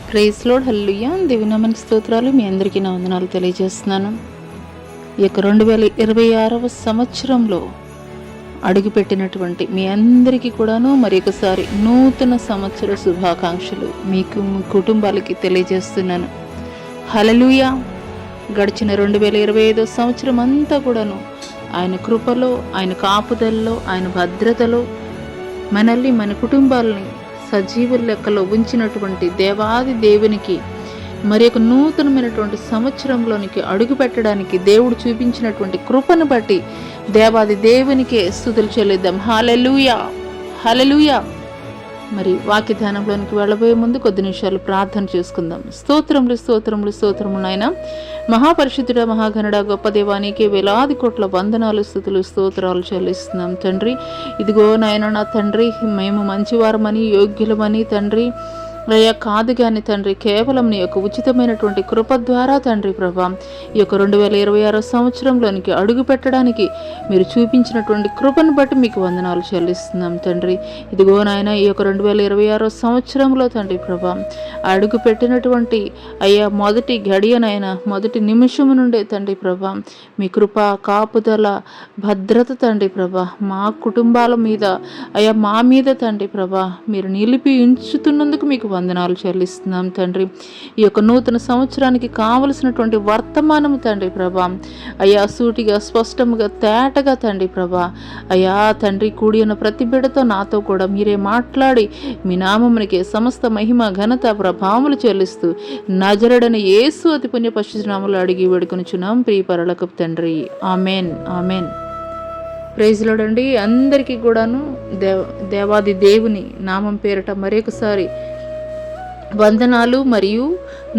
Praise lord, హల్లెలూయా. దేవుని నామానికి స్తోత్రాలు. మీ అందరికీ నా వందనాలు తెలియజేస్తున్నాను. ఈ యొక్క 2026వ సంవత్సరంలో అడుగుపెట్టినటువంటి మీ అందరికీ కూడాను మరి ఒకసారి నూతన సంవత్సర శుభాకాంక్షలు మీకు మీ కుటుంబాలకి తెలియజేస్తున్నాను. హల్లెలూయా. గడిచిన 2025 సంవత్సరం అంతా కూడాను ఆయన కృపలో, ఆయన కాపుదలలో, ఆయన భద్రతలో మనల్ని, మన కుటుంబాలని సజీవుల లెక్కలో ఉంచినటువంటి దేవాది దేవునికి మరి ఒక నూతనమైనటువంటి సంవత్సరంలోనికి అడుగు పెట్టడానికి దేవుడు చూపించినటువంటి కృపను బట్టి దేవాది దేవునికే స్తుతులు చెల్లిద్దాం. హల్లెలూయా, హల్లెలూయా. మరి వాక్య ధ్యానంలోనికి వెళ్ళబోయే ముందు కొద్ది నిమిషాలు ప్రార్థన చేసుకుందాం. స్తోత్రములు స్తోత్రములు స్తోత్రములు నాయన, మహాపరిశుద్ధుడ, మహాగణుడ, గొప్ప దేవానికి వేలాది కోట్ల వందనాలు, స్తుతులు, స్తోత్రాలు చెల్లిస్తున్నాం తండ్రి. ఇదిగో నాయన, నా తండ్రి, మేము మంచివారమని, యోగ్యులమని తండ్రి అయ్యా కాదు కానీ తండ్రి, కేవలం నీ యొక్క ఉచితమైనటువంటి కృప ద్వారా తండ్రి ప్రభా ఈ యొక్క 2026 సంవత్సరంలోనికి అడుగు పెట్టడానికి మీరు చూపించినటువంటి కృపను బట్టి మీకు వందనాలు చెల్లిస్తున్నాం తండ్రి. ఇదిగో నాయన, ఈ యొక్క 2026 సంవత్సరంలో తండ్రి ప్రభా అడుగు పెట్టినటువంటి అయ్యా మొదటి గడియనైనా, మొదటి నిమిషము నుండే తండ్రి ప్రభా మీ కృప, కాపుదల, భద్రత తండ్రి ప్రభా మా కుటుంబాల మీద అయ్యా మా మీద తండ్రి ప్రభా మీరు నిలిపి ఉంచుతున్నందుకు మీకు వందనాలు చెల్లిస్తున్నాం తండ్రి. ఈ యొక్క నూతన సంవత్సరానికి కావలసినటువంటి వర్తమానము తండ్రి ప్రభా అయ్యా సూటిగా, స్పష్టముగా, తేటగా తండ్రి ప్రభా అయ్యా తండ్రి కూడి ఉన్న ప్రతి బిడ్డతో నాతో కూడా మీరే మాట్లాడి మీ నామమునికే సమస్త మహిమ, ఘనత, ప్రభావములు చెల్లిస్తూ నజరుడైన యేసు అతి పుణ్య పరిశుద్ధ నామములో అడిగి వేడుకొనుచున్నాం ప్రియ పరలోకపు తండ్రి. Amen, amen. ప్రైజ్ లార్డ్ అండి. అందరికీ కూడాను దేవాది దేవుని నామం పేరట మరొకసారి వందనాలు మరియు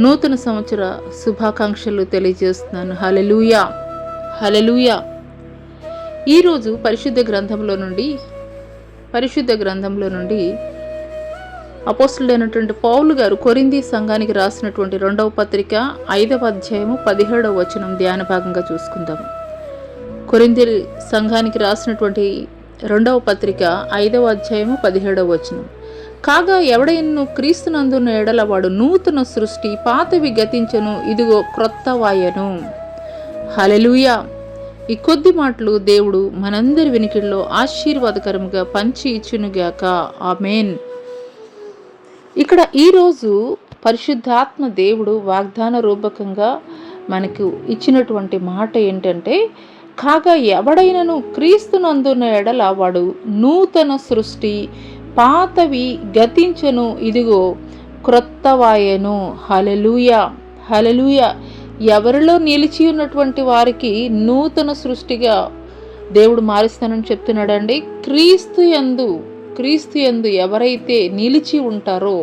నూతన సంవత్సర శుభాకాంక్షలు తెలియజేస్తున్నాను. హల్లెలూయా, హల్లెలూయా. ఈరోజు పరిశుద్ధ గ్రంథంలో నుండి అపోస్తలుడైనటువంటి పౌలు గారు కొరింథీ సంఘానికి రాసినటువంటి 2వ పత్రిక 5వ అధ్యాయము 17వ వచనం ధ్యాన భాగంగా చూసుకుందాము. కొరింథీ సంఘానికి రాసినటువంటి 2వ పత్రిక 5వ అధ్యాయము 17వ వచనం. కాగా ఎవడైనను క్రీస్తునందున్న ఎడల వాడు నూతన సృష్టి, పాతవి గతించను, ఇదిగో క్రొత్తవాయను. హల్లెలూయా. ఈ కొద్ది మాటలు దేవుడు మనందరి వినికిడిలో ఆశీర్వాదకరముగా పంచి ఇచ్చునుగాక. ఆమేన్. ఇక్కడ ఈరోజు పరిశుద్ధాత్మ దేవుడు వాగ్దాన రూపకంగా మనకు ఇచ్చినటువంటి మాట ఏంటంటే, కాగా ఎవడైనను క్రీస్తునందున్న ఎడల వాడు నూతన సృష్టి, పాతవి గతించను, ఇదిగో క్రొత్తవాయను. హల్లెలూయా, హల్లెలూయా. ఎవరిలో నిలిచి ఉన్నటువంటి వారికి నూతన సృష్టిగా దేవుడు మారుస్తానని చెప్తున్నాడండి. క్రీస్తు యందు ఎవరైతే నిలిచి ఉంటారో,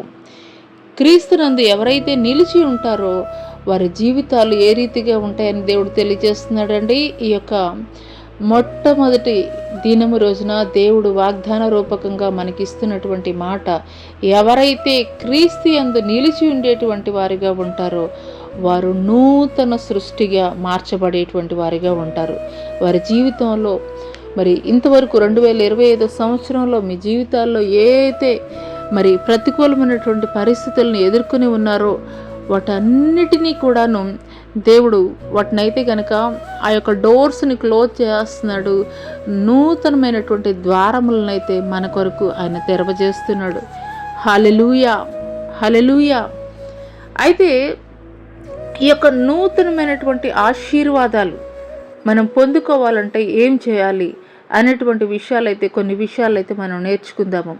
క్రీస్తునందు ఎవరైతే నిలిచి ఉంటారో వారి జీవితాలు ఏ రీతిగా ఉంటాయని దేవుడు తెలియజేస్తున్నాడండి. ఈ యొక్క మొట్టమొదటి దినము రోజున దేవుడు వాగ్దాన రూపకంగా మనకిస్తున్నటువంటి మాట, ఎవరైతే క్రీస్తు యందు నిలిచి ఉండేటువంటి వారిగా ఉంటారో వారు నూతన సృష్టిగా మార్చబడేటువంటి వారిగా ఉంటారు. వారి జీవితంలో మరి ఇంతవరకు 2025 సంవత్సరంలో మీ జీవితాల్లో ఏదైతే మరి ప్రతికూలమైనటువంటి పరిస్థితులను ఎదుర్కొని ఉన్నారో వాటన్నిటినీ కూడాను దేవుడు వాటినైతే కనుక ఆ యొక్క డోర్స్ని క్లోజ్ చేస్తున్నాడు. నూతనమైనటువంటి ద్వారములనైతే మన కొరకు ఆయన తెరవజేస్తున్నాడు. హల్లెలూయా, హల్లెలూయా. అయితే ఈ యొక్క నూతనమైనటువంటి ఆశీర్వాదాలు మనం పొందుకోవాలంటే ఏం చేయాలి అనేటువంటి కొన్ని విషయాలైతే మనం నేర్చుకుందాము.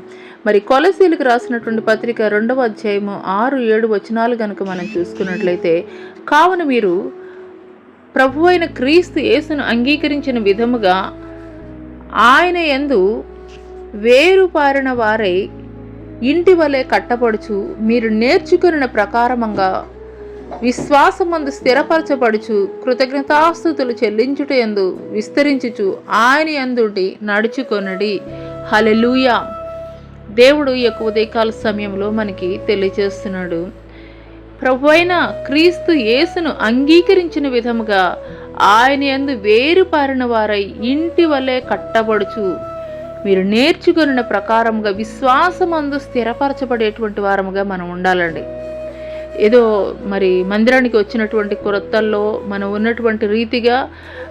మరి కొలసీలకు రాసినటువంటి పత్రిక 2వ అధ్యాయము 6-7 వచనాలు కనుక మనం చూసుకున్నట్లయితే, కావున మీరు ప్రభువైన క్రీస్తు యేసును అంగీకరించిన విధముగా ఆయన యందు వేరుపారిన వారై ఇంటి వలె కట్టపడుచు, మీరు నేర్చుకున్న ప్రకారమంగా విశ్వాసమందు స్థిరపరచబడుచు, కృతజ్ఞతాస్తుతులు చెల్లించుట యందు విస్తరించుచు ఆయన యందుండి నడుచుకొనడి. హల్లెలూయా. దేవుడు ఈ యొక్క ఉదయకాల సమయంలో మనకి తెలియజేస్తున్నాడు, ప్రభువైన క్రీస్తు యేసును అంగీకరించిన విధముగా ఆయన యందు వేరుపారిన వారై ఇంటి వలె కట్టబడుచు, మీరు నేర్చుకున్న ప్రకారముగా విశ్వాసమందు స్థిరపరచబడేటువంటి వారముగా మనం ఉండాలండి. ఏదో మరి మందిరానికి వచ్చినటువంటి కొరతల్లో మనం ఉన్నటువంటి రీతిగా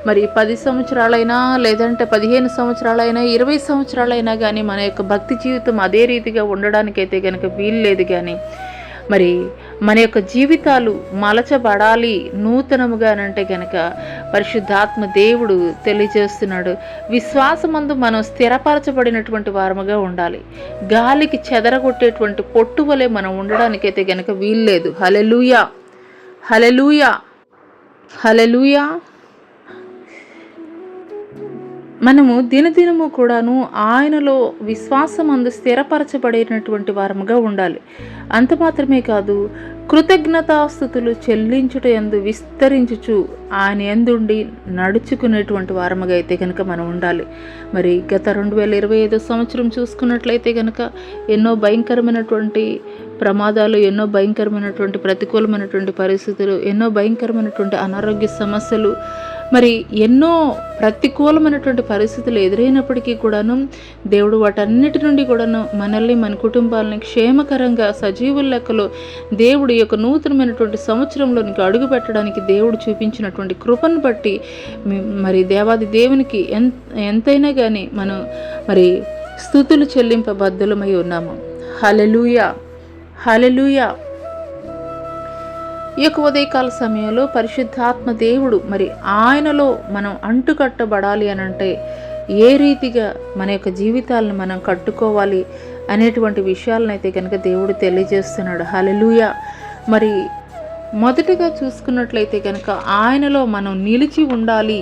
మరి 10 సంవత్సరాలైనా, లేదంటే 15 సంవత్సరాలైనా, 20 సంవత్సరాలైనా కానీ మన యొక్క భక్తి జీవితం అదే రీతిగా ఉండడానికైతే కనుక వీలు లేదు. కానీ మరి మన యొక్క జీవితాలు మలచబడాలి నూతనముగానంటే కనుక పరిశుద్ధాత్మ దేవుడు తెలియజేస్తున్నాడు. విశ్వాసమందు మనం స్థిరపరచబడినటువంటి వారముగా ఉండాలి. గాలికి చెదరగొట్టేటువంటి పొట్టు వలె మనం ఉండడానికైతే కనుక వీల్లేదు. హల్లెలూయా, హల్లెలూయా, హల్లెలూయా. మనము దినదినము కూడాను ఆయనలో విశ్వాసమందు స్థిరపరచబడినటువంటి వారముగా ఉండాలి. అంత మాత్రమే కాదు, కృతజ్ఞతాస్తుతులు చెల్లించుట యందు విస్తరించుచు ఆయన యందుండి నడుచుకునేటువంటి వారముగా అయితే కనుక మనం ఉండాలి. మరి గత 2025 సంవత్సరం చూసుకున్నట్లయితే కనుక ఎన్నో భయంకరమైనటువంటి ప్రమాదాలు, ఎన్నో భయంకరమైనటువంటి ప్రతికూలమైనటువంటి పరిస్థితులు, ఎన్నో భయంకరమైనటువంటి అనారోగ్య సమస్యలు, మరి ఎన్నో ప్రతికూలమైనటువంటి పరిస్థితులు ఎదురైనప్పటికీ కూడాను దేవుడు వాటన్నిటి నుండి కూడాను మనల్ని, మన కుటుంబాలని క్షేమకరంగా సజీవుల లెక్కలో దేవుడు యొక్క నూతనమైనటువంటి సంవత్సరంలోనికి అడుగు పెట్టడానికి దేవుడు చూపించినటువంటి కృపను బట్టి మరి దేవాది దేవునికి ఎంతైనా కానీ మనం మరి స్తుతులు చెల్లింపబద్ధులమై ఉన్నాము. హల్లెలూయా, హల్లెలూయా. ఈ యొక్క ఉదయకాల సమయంలో పరిశుద్ధాత్మ దేవుడు మరి ఆయనలో మనం అంటుకట్టబడాలి అని అంటే ఏ రీతిగా మన యొక్క జీవితాలను మనం కట్టుకోవాలి అనేటువంటి విషయాలను అయితే కనుక దేవుడు తెలియజేస్తున్నాడు. హల్లెలూయా. మరి మొదటగా చూసుకున్నట్లయితే కనుక ఆయనలో మనం నిలిచి ఉండాలి,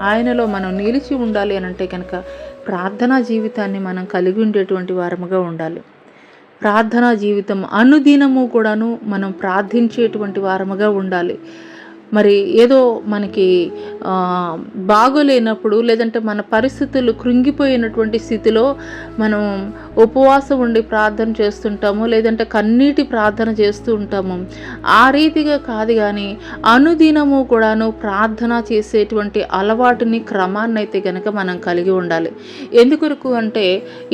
ఆయనలో మనం నిలిచి ఉండాలి అని అంటే కనుక ప్రార్థనా జీవితాన్ని మనం కలిగి ఉండేటువంటి వారముగా ఉండాలి. ప్రార్థనా జీవితం అనుదినము కూడాను మనం ప్రార్థించేటువంటి వారముగా ఉండాలి. మరి ఏదో మనకి బాగోలేనప్పుడు, లేదంటే మన పరిస్థితులు కృంగిపోయినటువంటి స్థితిలో మనం ఉపవాసం ఉండి ప్రార్థన చేస్తుంటాము, లేదంటే కన్నీటి ప్రార్థన చేస్తూ ఉంటాము. ఆ రీతిగా కాదు, కానీ అనుదినము కూడాను ప్రార్థన చేసేటువంటి అలవాటుని, క్రమాన్ని అయితే కనుక మనం కలిగి ఉండాలి. ఎందుకొరకు అంటే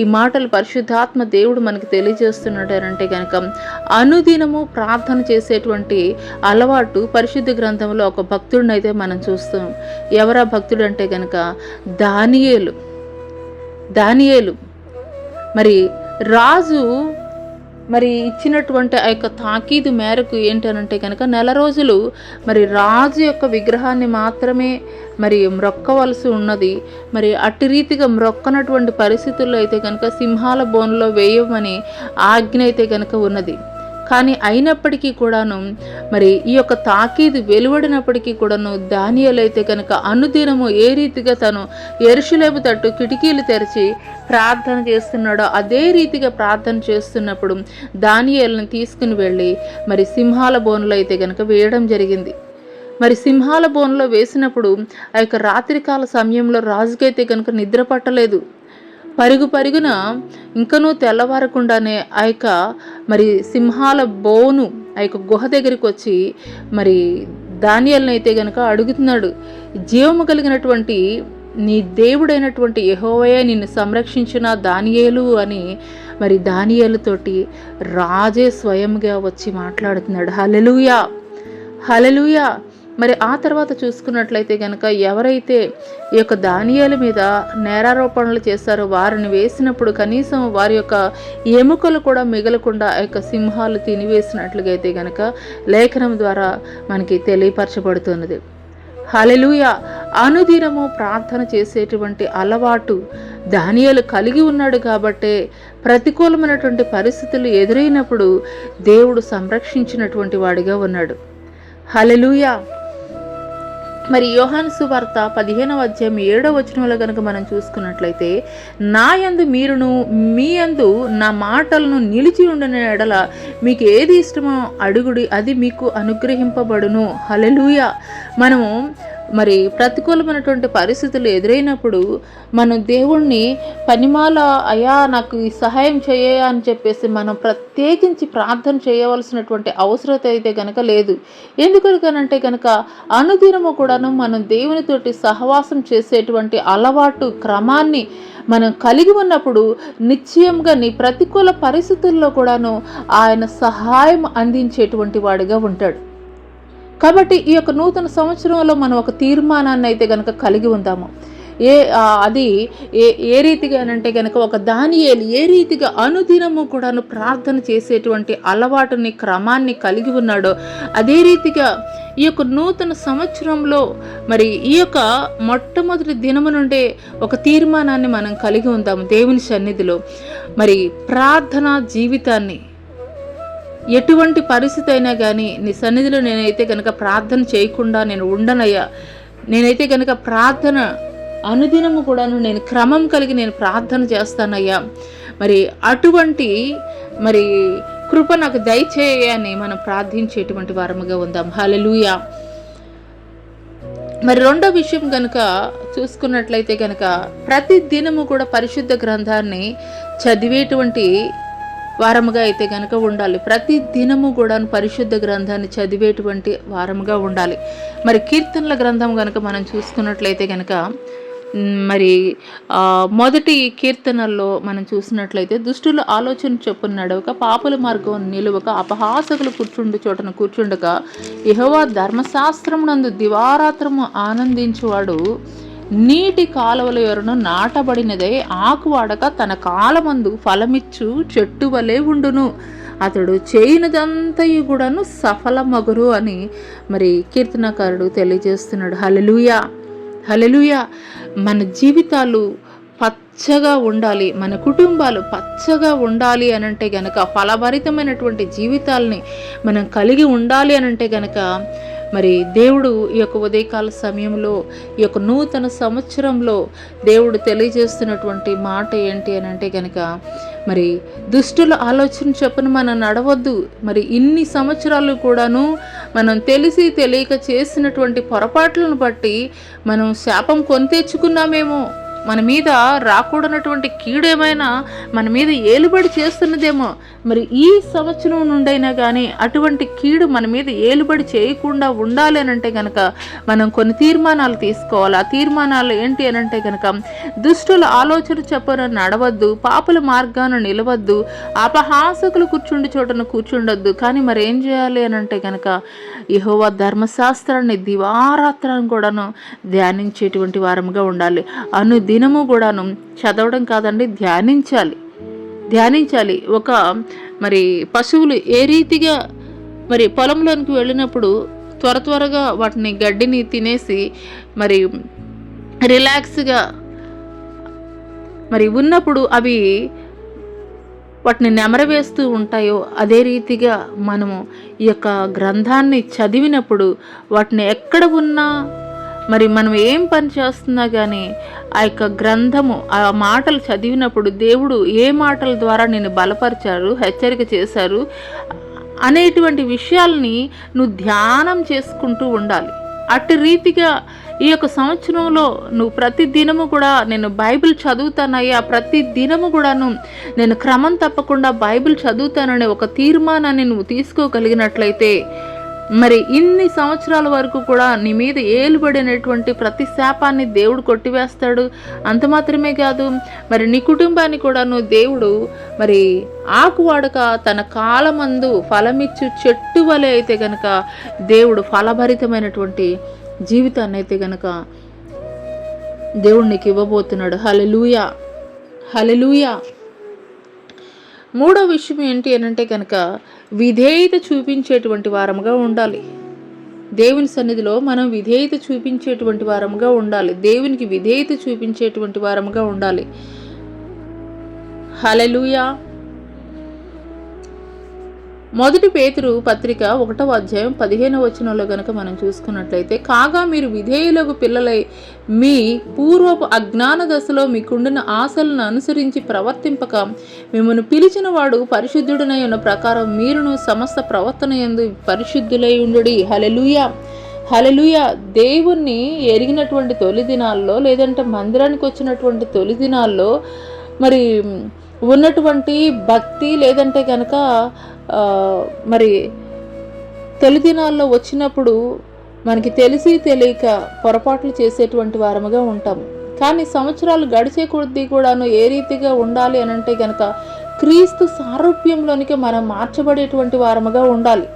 ఈ మాటలు పరిశుద్ధాత్మ దేవుడు మనకు తెలియజేస్తున్నాడంటే కనుక అనుదినము ప్రార్థన చేసేటువంటి అలవాటు పరిశుద్ధ గ్రంథంలో ఒక భక్తుడిని అయితే మనం చూస్తాం. ఎవరా భక్తుడు అంటే కనుక దానియేలు. మరి రాజు మరి ఇచ్చినటువంటి ఆ యొక్క తాకీదు మేరకు ఏంటనంటే కనుక 1 రోజులు మరి రాజు యొక్క విగ్రహాన్ని మాత్రమే మరి మ్రొక్కవలసి ఉన్నది. మరి అట్టి రీతిగా మ్రొక్కనటువంటి పరిస్థితుల్లో అయితే కనుక సింహాల బోన్లో వేయమని ఆజ్ఞ అయితే కనుక ఉన్నది. కానీ అయినప్పటికీ కూడాను మరి ఈ యొక్క తాకీదు వెలువడినప్పటికీ కూడాను దానియేలు అయితే కనుక అనుదినము ఏ రీతిగా తను యెరూషలేము తట్టు కిటికీలు తెరిచి ప్రార్థన చేస్తున్నాడో అదే రీతిగా ప్రార్థన చేస్తున్నప్పుడు దానియేలుని తీసుకుని వెళ్ళి మరి సింహాల బోన్లో అయితే కనుక వేయడం జరిగింది. మరి సింహాల బోన్లో వేసినప్పుడు ఆ యొక్క రాత్రికాల సమయంలో రాజుకైతే కనుక నిద్ర పట్టలేదు. పరుగున ఇంకనూ తెల్లవారకుండానే ఆ యొక్క మరి సింహాల బోను ఆ యొక్క గుహ దగ్గరికి వచ్చి మరి దానియేలుని అయితే కనుక అడుగుతున్నాడు, జీవము కలిగినటువంటి నీ దేవుడైనటువంటి యెహోవాయే నిన్ను సంరక్షించిన దానియేలు అని మరి దానియేలుతోటి రాజే స్వయంగా వచ్చి మాట్లాడుతున్నాడు. హల్లెలూయా, హల్లెలూయా. మరి ఆ తర్వాత చూసుకున్నట్లయితే కనుక ఎవరైతే ఈ యొక్క దానియేలు మీద నేరారోపణలు చేస్తారో వారిని వేసినప్పుడు కనీసం వారి యొక్క ఎముకలు కూడా మిగలకుండా ఆ యొక్క సింహాలు తినివేసినట్లుగా అయితే కనుక లేఖనం ద్వారా మనకి తెలియపరచబడుతున్నది. హల్లెలూయా. అనుదినము ప్రార్థన చేసేటువంటి అలవాటు దానియేలు కలిగి ఉన్నాడు కాబట్టే ప్రతికూలమైనటువంటి పరిస్థితులు ఎదురైనప్పుడు దేవుడు సంరక్షించినటువంటి వాడిగా ఉన్నాడు. హల్లెలూయా. మరి యోహాను సువార్త 15వ అధ్యాయం 7వ వచనంలో కనుక మనం చూసుకున్నట్లయితే నా యందు మీరును మీ యందు నా మాటలను నిలిచి ఉండిన ఎడల మీకు ఏది ఇష్టమో అడుగుడి, అది మీకు అనుగ్రహింపబడును. హల్లెలూయా. మనము మరి ప్రతికూలమైనటువంటి పరిస్థితులు ఎదురైనప్పుడు మనం దేవుణ్ణి పనిమాల అయ్యా నాకు ఈ సహాయం చేయ అని చెప్పేసి మనం ప్రత్యేకించి ప్రార్థన చేయవలసినటువంటి అవసరత అయితే కనుక లేదు. ఎందుకనంటే కనుక అనుదినము కూడాను మనం దేవునితోటి సహవాసం చేసేటువంటి అలవాటు క్రమాన్ని మనం కలిగి ఉన్నప్పుడు నిశ్చయంగా నీ ప్రతికూల పరిస్థితుల్లో కూడాను ఆయన సహాయం అందించేటువంటి వాడిగా ఉంటాడు. కాబట్టి ఈ యొక్క నూతన సంవత్సరంలో మనం ఒక తీర్మానాన్ని అయితే కనుక కలిగి ఉందాము. అది ఏ రీతిగా అంటే కనుక ఒక దానియేలు ఏ రీతిగా అనుదినము కూడాను ప్రార్థన చేసేటువంటి అలవాటుని క్రమాన్ని కలిగి ఉన్నాడో అదే రీతిగా ఈ యొక్క నూతన సంవత్సరంలో మరి ఈ యొక్క మొట్టమొదటి దినము నుండే ఒక తీర్మానాన్ని మనం కలిగి ఉందాము దేవుని సన్నిధిలో. మరి ప్రార్థన జీవితాన్ని ఎటువంటి పరిస్థితి అయినా కానీ నీ సన్నిధిలో నేనైతే కనుక ప్రార్థన చేయకుండా నేను ఉండనయ్యా, నేనైతే కనుక ప్రార్థన అనుదినము కూడాను నేను క్రమం కలిగి నేను ప్రార్థన చేస్తానయ్యా, మరి అటువంటి మరి కృప నాకు దయచేయని మనం ప్రార్థించేటువంటి వారముగా ఉందాం. హల్లెలూయా. మరి రెండో విషయం కనుక చూసుకున్నట్లయితే కనుక ప్రతి దినము కూడా పరిశుద్ధ గ్రంథాన్ని చదివేటువంటి వారముగా అయితే కనుక ఉండాలి. ప్రతి దినము కూడా పరిశుద్ధ గ్రంథాన్ని చదివేటువంటి వారముగా ఉండాలి. మరి కీర్తనల గ్రంథం కనుక మనం చూసుకున్నట్లయితే కనుక మరి మొదటి కీర్తనల్లో మనం చూసినట్లయితే దుష్టుల ఆలోచన చొప్పున నడవక పాపుల మార్గం నిలువక అపహాసకులు కూర్చుండు చోటను కూర్చుండక యెహోవా ధర్మశాస్త్రమునందు దివారాత్రము ఆనందించువాడు నీటి కాలువల యొరను నాటబడినదే ఆకు వాడక తన కాలమందు ఫలమిచ్చు చెట్టు వలె ఉండును, అతడు చేయనిదంతయు కూడాను సఫలమగురు అని మరి కీర్తనకారుడు తెలియజేస్తున్నాడు. హల్లెలూయా, హల్లెలూయా. మన జీవితాలు పచ్చగా ఉండాలి, మన కుటుంబాలు పచ్చగా ఉండాలి అనంటే గనక, ఫలభరితమైనటువంటి జీవితాలని మనం కలిగి ఉండాలి అనంటే గనక మరి దేవుడు ఈ యొక్క ఉదయకాల సమయంలో ఈ యొక్క నూతన సంవత్సరంలో దేవుడు తెలియజేస్తున్నటువంటి మాట ఏంటి అని అంటే కనుక మరి దుష్టుల ఆలోచన చొప్పున మనం నడవద్దు. మరి ఇన్ని సంవత్సరాలు కూడాను మనం తెలిసి తెలియక చేసినటువంటి పొరపాట్లను బట్టి మనం శాపం కొని తెచ్చుకున్నామేమో, మన మీద రాకూడనటువంటి కీడేమైనా మన మీద ఏలుబడి చేస్తున్నదేమో. మరి ఈ సంవత్సరం నుండైనా కానీ అటువంటి కీడు మన మీద ఏలుబడి చేయకుండా ఉండాలి అని అంటే కనుక మనం కొన్ని తీర్మానాలు తీసుకోవాలి. ఆ తీర్మానాలు ఏంటి అని అంటే కనుక దుష్టుల ఆలోచన చొప్పున నడవద్దు, పాపుల మార్గాన నిలవద్దు, అపహాసకులు కూర్చుండి చోటను కూర్చుండొద్దు. కానీ మరి ఏం చేయాలి అని అంటే కనుక యెహోవా ధర్మశాస్త్రాన్ని దివారాత్రాన్ని కూడాను ధ్యానించేటువంటి వారముగా ఉండాలి. దినము కూడాను చదవడం కాదండి, ధ్యానించాలి. ఒక మరి పశువులు ఏ రీతిగా మరి పొలంలోనికి వెళ్ళినప్పుడు త్వరగా వాటిని గడ్డిని తినేసి మరి రిలాక్స్గా మరి ఉన్నప్పుడు అవి వాటిని నెమరవేస్తూ ఉంటాయో అదే రీతిగా మనము ఈ యొక్క గ్రంథాన్ని చదివినప్పుడు వాటిని ఎక్కడ ఉన్నా మరి మనం ఏం పని చేస్తున్నా కానీ ఆ యొక్క గ్రంథము ఆ మాటలు చదివినప్పుడు దేవుడు ఏ మాటల ద్వారా నేను బలపరిచారు, హెచ్చరిక చేశారు అనేటువంటి విషయాల్ని నువ్వు ధ్యానం చేసుకుంటూ ఉండాలి. అట్టి రీతిగా ఈ యొక్క సంవత్సరంలో నువ్వు ప్రతి దినము కూడా నేను బైబిల్ చదువుతానయ్యా, ప్రతి దినము కూడాను నేను క్రమం తప్పకుండా బైబిల్ చదువుతాననే ఒక తీర్మానాన్ని నువ్వు తీసుకోగలిగినట్లయితే మరి ఇన్ని సంవత్సరాల వరకు కూడా నీ మీద ఏలుబడినటువంటి ప్రతి శాపాన్ని దేవుడు కొట్టివేస్తాడు. అంత మాత్రమే కాదు, మరి నీ కుటుంబాన్ని కూడాను దేవుడు మరి ఆకువాడక తన కాలమందు ఫలమిచ్చు చెట్టు వలె అయితే గనక దేవుడు ఫలభరితమైనటువంటి జీవితాన్ని అయితే గనక దేవుడు నీకు ఇవ్వబోతున్నాడు. హల్లెలూయా, హల్లెలూయా. మూడో విషయం ఏంటి అని అంటే కనుక విధేయత చూపించేటువంటి వారముగా ఉండాలి. దేవుని సన్నిధిలో మనం విధేయత చూపించేటువంటి వారముగా ఉండాలి. దేవునికి విధేయత చూపించేటువంటి వారముగా ఉండాలి. హల్లెలూయా. మొదటి పేతురు పత్రిక 1వ అధ్యాయం 15వ వచనంలో గనక మనం చూసుకున్నట్లయితే, కాగా మీరు విధేయులకు పిల్లలై మీ పూర్వపు అజ్ఞాన దశలో మీకుండిన ఆశలను అనుసరించి ప్రవర్తింపక మిమ్మల్ని పిలిచిన వాడు పరిశుద్ధుడనై ఉన్న ప్రకారం మీరును సమస్త ప్రవర్తన యందు పరిశుద్ధులై ఉండుడి. హల్లెలూయా. హల్లెలూయా. దేవుణ్ణి ఎరిగినటువంటి తొలి దినాల్లో, లేదంటే మందిరానికి వచ్చినటువంటి తొలి దినాల్లో మరి ఉన్నటువంటి భక్తి, లేదంటే కనుక మరి తొలి దినాల్లో వచ్చినప్పుడు మనకి తెలిసి తెలియక పొరపాట్లు చేసేటువంటి వారముగా ఉంటాము. కానీ సంవత్సరాలు గడిచే కొద్దీ కూడాను ఏ రీతిగా ఉండాలి అని అంటే కనుక క్రీస్తు సారూప్యంలోనికి మనం మార్చబడేటువంటి వారముగా ఉండాలి.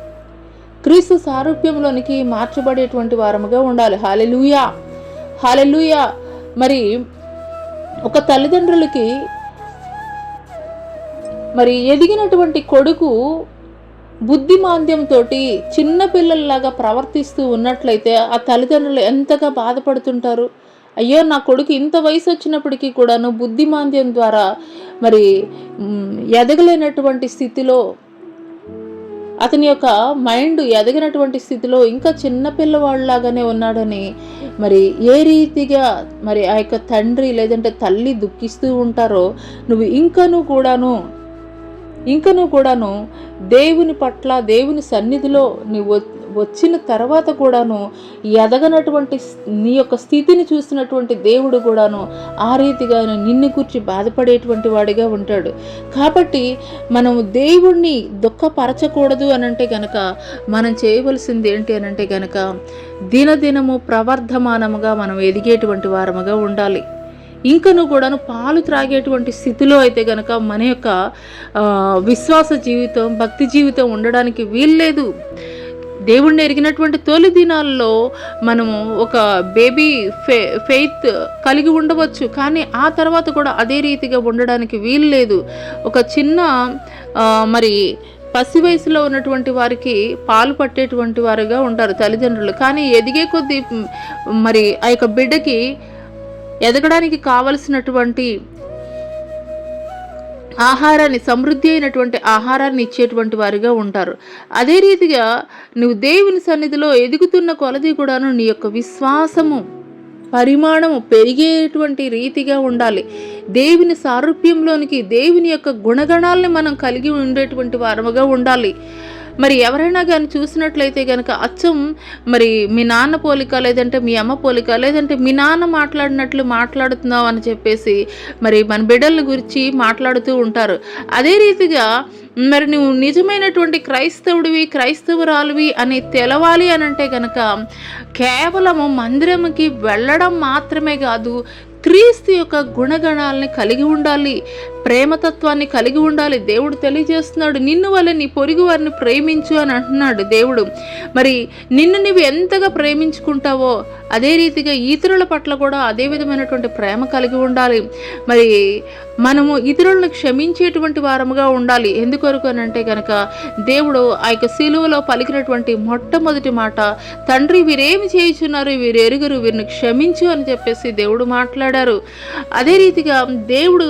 క్రీస్తు సారూప్యంలోనికి మార్చబడేటువంటి వారముగా ఉండాలి. హల్లెలూయా, హల్లెలూయా. మరి ఒక తల్లిదండ్రులకి మరి ఎదిగినటువంటి కొడుకు బుద్ధిమాంద్యంతో చిన్న పిల్లల్లాగా ప్రవర్తిస్తూ ఉన్నట్లయితే ఆ తల్లిదండ్రులు ఎంతగా బాధపడుతుంటారు. అయ్యో, నా కొడుకు ఇంత వయసు వచ్చినప్పటికీ కూడాను బుద్ధిమాంద్యం ద్వారా మరి ఎదగలేనటువంటి స్థితిలో, అతని యొక్క మైండ్ ఎదగినటువంటి స్థితిలో ఇంకా చిన్న పిల్లవాళ్ళలాగానే ఉన్నాడని మరి ఏ రీతిగా మరి ఆ యొక్క తండ్రి లేదంటే తల్లి దుఃఖిస్తూ ఉంటారో, నువ్వు ఇంకనూ కూడాను దేవుని పట్ల, దేవుని సన్నిధిలో నీవు వచ్చిన తర్వాత కూడాను ఎదగనటువంటి నీ యొక్క స్థితిని చూసినటువంటి దేవుడు కూడాను ఆ రీతిగా నిన్ను గురించి బాధపడేటువంటి వాడిగా ఉంటాడు. కాబట్టి మనం దేవుణ్ణి దుఃఖపరచకూడదు అనంటే గనక మనం చేయవలసింది ఏంటి అనంటే గనక దినదినము ప్రవర్ధమానముగా మనం ఎదిగేటువంటి వారముగా ఉండాలి. ఇంకను కూడాను పాలు త్రాగేటువంటి స్థితిలో అయితే కనుక మన యొక్క విశ్వాస జీవితం, భక్తి జీవితం ఉండడానికి వీల్లేదు. దేవుణ్ణి ఎరిగినటువంటి తొలి దినాల్లో మనము ఒక బేబీ ఫెయిత్ కలిగి ఉండవచ్చు, కానీ ఆ తర్వాత కూడా అదే రీతిగా ఉండడానికి వీల్లేదు. ఒక చిన్న మరి పసి వయసులో ఉన్నటువంటి వారికి పాలు పట్టేటువంటి వారుగా ఉంటారు తల్లిదండ్రులు. కానీ ఎదిగే కొద్దీ మరి ఆ యొక్క బిడ్డకి ఎదగడానికి కావలసినటువంటి ఆహారాన్ని, సమృద్ధి అయినటువంటి ఆహారాన్ని ఇచ్చేటువంటి వారిగా ఉంటారు. అదే రీతిగా నువ్వు దేవుని సన్నిధిలో ఎదుగుతున్న కొలది కూడాను నీ యొక్క విశ్వాసము పరిమాణము పెరిగేటువంటి రీతిగా ఉండాలి. దేవుని సారూప్యంలోనికి, దేవుని యొక్క గుణగణాలని మనం కలిగి ఉండేటువంటి వారముగా ఉండాలి. మరి ఎవరైనా కానీ చూసినట్లయితే కనుక అచ్చం మరి మీ నాన్న పోలిక, లేదంటే మీ అమ్మ పోలిక, లేదంటే మీ నాన్న మాట్లాడినట్లు మాట్లాడుతున్నావు అని చెప్పేసి మరి మన బిడ్డల గురించి మాట్లాడుతూ ఉంటారు. అదే రీతిగా మరి నువ్వు నిజమైనటువంటి క్రైస్తవుడివి, క్రైస్తవురాలువి అని తెలవాలి అని అంటే కనుక కేవలము మందిరంకి వెళ్ళడం మాత్రమే కాదు, క్రీస్తు యొక్క గుణగణాలని కలిగి ఉండాలి, ప్రేమతత్వాన్ని కలిగి ఉండాలి. దేవుడు తెలియజేస్తున్నాడు, నిన్ను వల్ల నీ పొరుగు వారిని ప్రేమించు అని అంటున్నాడు దేవుడు. మరి నిన్ను నువ్వు ఎంతగా ప్రేమించుకుంటావో అదే రీతిగా ఇతరుల పట్ల కూడా అదే విధమైనటువంటి ప్రేమ కలిగి ఉండాలి. మరి మనము ఇతరులను క్షమించేటువంటి వారముగా ఉండాలి. ఎందుకొరకు అని అంటే కనుక దేవుడు ఆ యొక్క సిలువలో పలికినటువంటి మొట్టమొదటి మాట, తండ్రి వీరేమి చేయుచున్నారు, వీరు ఎరుగరు, వీరిని క్షమించు అని చెప్పేసి దేవుడు మాట్లాడారు. అదే రీతిగా దేవుడు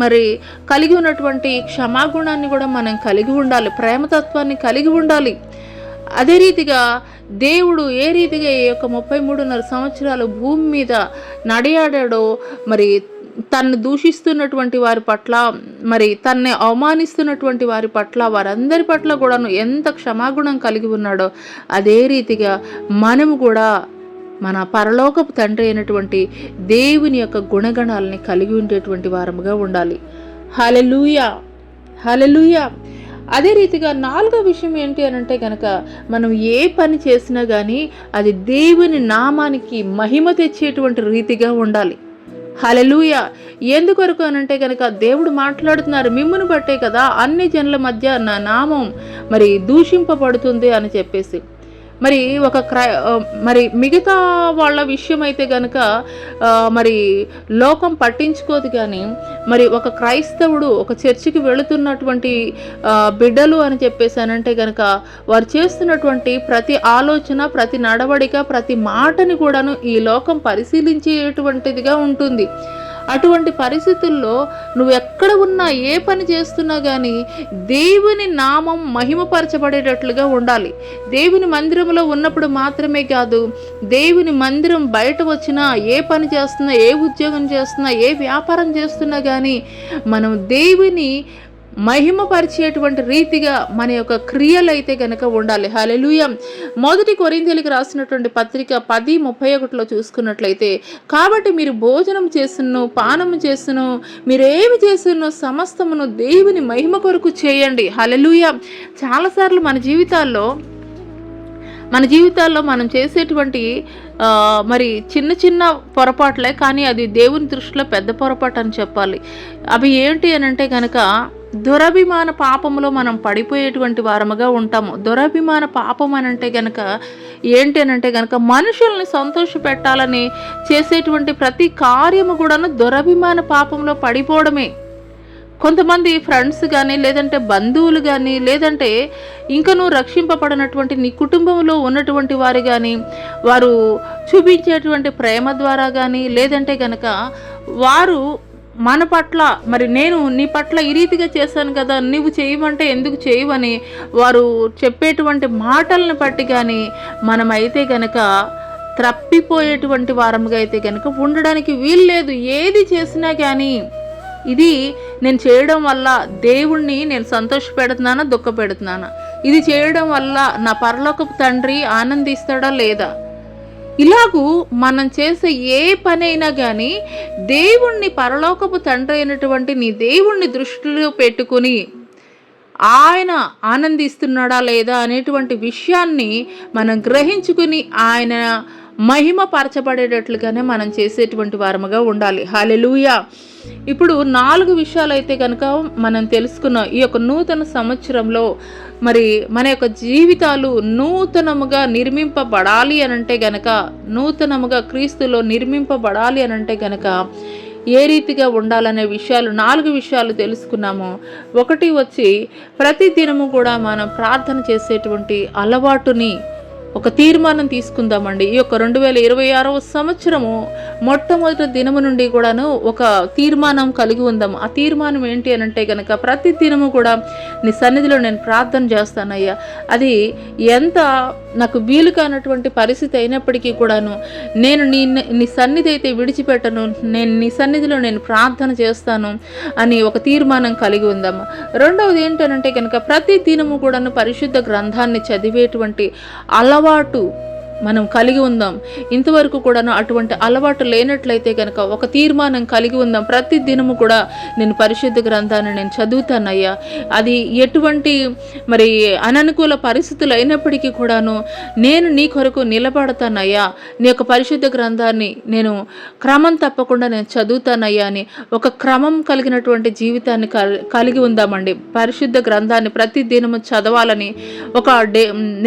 మరి కలిగి ఉన్నటువంటి క్షమాగుణాన్ని కూడా మనం కలిగి ఉండాలి, ప్రేమతత్వాన్ని కలిగి ఉండాలి. అదే రీతిగా దేవుడు ఏ రీతిగా ఈ యొక్క 33.5 సంవత్సరాలు భూమి మీద నడియాడాడో, మరి తన్ను దూషిస్తున్నటువంటి వారి పట్ల, మరి తన్ను అవమానిస్తున్నటువంటి వారి పట్ల, వారందరి పట్ల కూడాను ఎంత క్షమాగుణం కలిగి ఉన్నాడో అదే రీతిగా మనము కూడా మన పరలోకపు తండ్రి అయినటువంటి దేవుని యొక్క గుణగణాలని కలిగి ఉండేటువంటి వారముగా ఉండాలి. హల్లెలూయా, హల్లెలూయా. అదే రీతిగా 4వ విషయం ఏంటి అని అంటే కనుక మనం ఏ పని చేసినా కానీ అది దేవుని నామానికి మహిమ తెచ్చేటువంటి రీతిగా ఉండాలి. హల్లెలూయా. ఎందుకొరకు అని అంటే కనుక దేవుడు మాట్లాడుతున్నారు, మిమ్మును బట్టే కదా అన్ని జనుల మధ్య నా నామం మరి దూషింపబడుతుంది అని చెప్పేసి. మరి మరి మిగతా వాళ్ళ విషయం అయితే కనుక మరి లోకం పట్టించుకోదు. కానీ మరి ఒక క్రైస్తవుడు ఒక చర్చికి వెళుతున్నటువంటి బిడ్డలు అని చెప్పేసి అనంటే కనుక వారు చేస్తున్నటువంటి ప్రతి ఆలోచన, ప్రతి నడవడిక, ప్రతి మాటని కూడాను ఈ లోకం పరిశీలించేటువంటిదిగా ఉంటుంది. అటువంటి పరిస్థితుల్లో నువ్వు ఎక్కడ ఉన్నా, ఏ పని చేస్తున్నా కానీ దేవుని నామం మహిమపరచబడేటట్లుగా ఉండాలి. దేవుని మందిరంలో ఉన్నప్పుడు మాత్రమే కాదు, దేవుని మందిరం బయట వచ్చినా, ఏ పని చేస్తున్నా, ఏ ఉద్యోగం చేస్తున్నా, ఏ వ్యాపారం చేస్తున్నా కానీ మనం దేవుని మహిమపరిచేటువంటి రీతిగా మన యొక్క క్రియలు అయితే గనక ఉండాలి. హల్లెలూయా. మొదటి కొరింథీయులకు రాసినటువంటి పత్రిక 10:31 చూసుకున్నట్లయితే, కాబట్టి మీరు భోజనం చేస్తును, పానము చేస్తును, మీరేమి చేస్తున్నో సమస్తమును దేవుని మహిమ కొరకు చేయండి. హల్లెలూయా. చాలాసార్లు మన జీవితాల్లో మనం చేసేటువంటి మరి చిన్న చిన్న పొరపాట్లే, కానీ అది దేవుని దృష్టిలో పెద్ద పొరపాటు అని చెప్పాలి. అవి ఏంటి అని అంటే కనుక దురభిమాన పాపంలో మనం పడిపోయేటువంటి వారముగా ఉంటాము. దురభిమాన పాపం అని అంటే కనుక ఏంటి అని అంటే కనుక మనుషుల్ని సంతోష పెట్టాలని చేసేటువంటి ప్రతి కార్యము కూడాను దురభిమాన పాపంలో పడిపోవడమే. కొంతమంది ఫ్రెండ్స్ కానీ, లేదంటే బంధువులు కానీ, లేదంటే ఇంకనూ రక్షింపబడినటువంటి నీ కుటుంబంలో ఉన్నటువంటి వారు కానీ, వారు చూపించేటువంటి ప్రేమ ద్వారా కానీ, లేదంటే కనుక వారు మన పట్ల, మరి నేను నీ పట్ల ఈ రీతిగా చేశాను కదా, నువ్వు చేయమంటే ఎందుకు చేయవని వారు చెప్పేటువంటి మాటలను బట్టి కానీ మనమైతే గనక త్రప్పిపోయేటువంటి వారముగా అయితే కనుక ఉండడానికి వీల్లేదు. ఏది చేసినా కానీ ఇది నేను చేయడం వల్ల దేవుణ్ణి నేను సంతోష పెడుతున్నానా, దుఃఖ పెడుతున్నానా, ఇది చేయడం వల్ల నా పరలోకపు తండ్రి ఆనందిస్తాడా లేదా, ఇలాగూ మనం చేసే ఏ పనైనా కానీ దేవుణ్ణి, పరలోకపు తండ్రి అయినటువంటి నీ దేవుణ్ణి దృష్టిలో పెట్టుకుని ఆయన ఆనందిస్తున్నాడా లేదా అనేటువంటి విషయాన్ని మనం గ్రహించుకుని ఆయన మహిమ పరచబడేటట్లుగానే మనం చేసేటువంటి వారముగా ఉండాలి. హల్లెలూయా. ఇప్పుడు 4 విషయాలు అయితే కనుక మనం తెలుసుకున్నాం. ఈ యొక్క నూతన సంవత్సరంలో మరి మన యొక్క జీవితాలు నూతనముగా నిర్మింపబడాలి అనంటే గనక, నూతనముగా క్రీస్తులో నిర్మింపబడాలి అనంటే గనక ఏ రీతిగా ఉండాలనే విషయాలు 4 విషయాలు తెలుసుకున్నాము. ఒకటి వచ్చి ప్రతి దినము కూడా మనం ప్రార్థన చేసేటువంటి అలవాటుని ఒక తీర్మానం తీసుకుందామండి. ఈ యొక్క 2026వ సంవత్సరము మొట్టమొదటి దినము నుండి కూడాను ఒక తీర్మానం కలిగి ఉందాము. ఆ తీర్మానం ఏంటి అని అంటే కనుక ప్రతి దినము కూడా నీ సన్నిధిలో నేను ప్రార్థన చేస్తానయ్యా. అది ఎంత నాకు వీలు కానటువంటి పరిస్థితి అయినప్పటికీ కూడాను నేను నీ సన్నిధి అయితే విడిచిపెట్టను, నేను నీ సన్నిధిలో నేను ప్రార్థన చేస్తాను అని ఒక తీర్మానం కలిగి ఉందాము. రెండవది ఏంటనంటే కనుక ప్రతి దినము కూడాను పరిశుద్ధ గ్రంథాన్ని చదివేటువంటి అలవాటు మనం కలిగి ఉందాం. ఇంతవరకు కూడాను అటువంటి అలవాటు లేనట్లయితే కనుక ఒక తీర్మానం కలిగి ఉందాం. ప్రతి దినము కూడా నేను పరిశుద్ధ గ్రంథాన్ని నేను చదువుతానయ్యా. అది ఎటువంటి మరి అననుకూల పరిస్థితులు అయినప్పటికీ కూడాను నేను నీ కొరకు నిలబడతానయ్యా, నీ యొక్క పరిశుద్ధ గ్రంథాన్ని నేను క్రమం తప్పకుండా నేను చదువుతానయ్యా అని ఒక క్రమం కలిగినటువంటి జీవితాన్ని కలిగి ఉందామండి. పరిశుద్ధ గ్రంథాన్ని ప్రతి దినము చదవాలని ఒక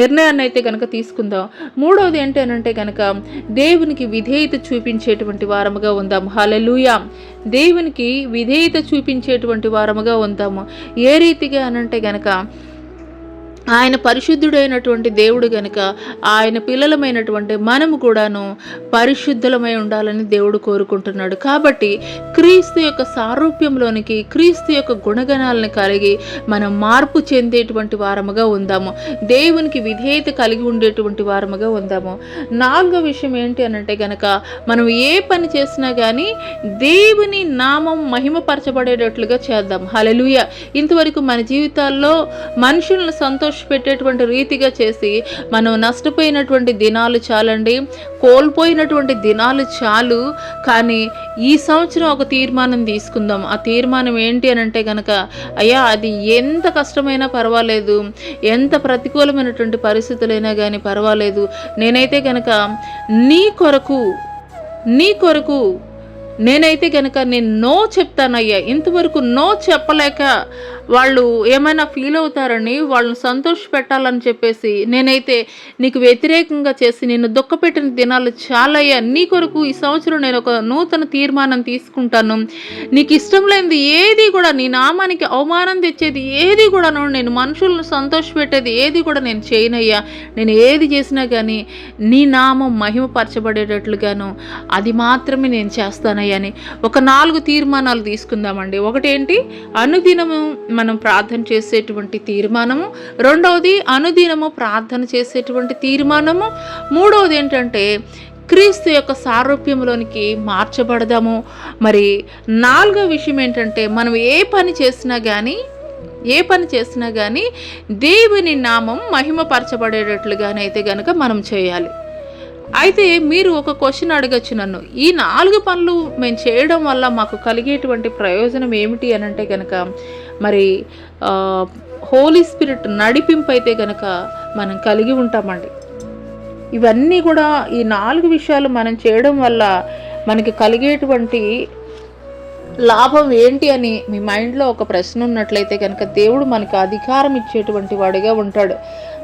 నిర్ణయాన్ని అయితే కనుక తీసుకుందాం. మూడవది ఏంటంటే కనుక దేవునికి విధేయత చూపించేటువంటి వారముగా ఉందాము. హల్లెలూయా. దేవునికి విధేయత చూపించేటువంటి వారముగా ఉందాము. ఏ రీతిగా అనంటే గనక ఆయన పరిశుద్ధుడైనటువంటి దేవుడు గనుక ఆయన పిల్లలమైనటువంటి మనము కూడాను పరిశుద్ధులమై ఉండాలని దేవుడు కోరుకుంటున్నాడు. కాబట్టి క్రీస్తు యొక్క సారూప్యంలోనికి, క్రీస్తు యొక్క గుణగణాలను కలిగి మనం మార్పు చెందేటువంటి వారముగా ఉందాము. దేవునికి విధేయత కలిగి ఉండేటువంటి వారముగా ఉందాము. 4వ విషయం ఏంటి అనంటే గనక మనం ఏ పని చేసినా కానీ దేవుని నామం మహిమపరచబడేటట్లుగా చేద్దాం. హల్లెలూయా. ఇంతవరకు మన జీవితాల్లో మనుషులను పెట్టేటువంటి రీతిగా చేసి మనం నష్టపోయినటువంటి దినాలు చాలండి, కోల్పోయినటువంటి దినాలు చాలు. కానీ ఈ సంవత్సరం ఒక తీర్మానం తీసుకుందాం. ఆ తీర్మానం ఏంటి అని అంటే కనుక అయ్యా అది ఎంత కష్టమైనా పర్వాలేదు, ఎంత ప్రతికూలమైనటువంటి పరిస్థితులైనా కానీ పర్వాలేదు, నేనైతే కనుక నీ కొరకు నేనైతే కనుక నేను నో చెప్తానయ్యా. ఇంతవరకు నో చెప్పలేక వాళ్ళు ఏమైనా ఫీల్ అవుతారని వాళ్ళని సంతోష పెట్టాలని చెప్పేసి నేనైతే నీకు వ్యతిరేకంగా చేసి నిన్ను దుఃఖపెట్టిన దినాలు చాలయ్యా. నీ కొరకు ఈ సంవత్సరం నేను ఒక నూతన తీర్మానం తీసుకుంటాను. నీకు ఇష్టం లేనిది ఏది కూడా, నీ నామానికి అవమానం తెచ్చేది ఏది కూడాను, నేను మనుషులను సంతోష పెట్టేది ఏది కూడా నేను చేయనయ్యా. నేను ఏది చేసినా కానీ నీ నామం మహిమపరచబడేటట్లుగాను అది మాత్రమే నేను చేస్తానయ్యా అని ఒక 4 తీర్మానాలు తీసుకుందామండి. ఒకటేంటి, అనుదినము మనం ప్రార్థన చేసేటువంటి తీర్మానము. రెండవది అనుదినము ప్రార్థన చేసేటువంటి తీర్మానము. మూడవది ఏంటంటే క్రీస్తు యొక్క సారూప్యంలోనికి మార్చబడదాము. మరి 4వ విషయం ఏంటంటే మనం ఏ పని చేసినా కానీ ఏ పని చేసినా కానీ దేవుని నామం మహిమపరచబడేటట్లుగానైతే కనుక మనం చేయాలి. అయితే మీరు ఒక క్వశ్చన్ అడగచ్చు నన్ను, ఈ 4 పనులు మేము చేయడం వల్ల మాకు కలిగేటువంటి ప్రయోజనం ఏమిటి అని అంటే కనుక, మరి హోలీ స్పిరిట్ నడిపింపు అయితే కనుక మనం కలిగి ఉంటామండి. ఇవన్నీ కూడా ఈ 4 విషయాలు మనం చేయడం వల్ల మనకి కలిగేటువంటి లాభం ఏంటి అని మీ మైండ్లో ఒక ప్రశ్న ఉన్నట్లయితే కనుక, దేవుడు మనకు అధికారం ఇచ్చేటువంటి వాడిగా ఉంటాడు.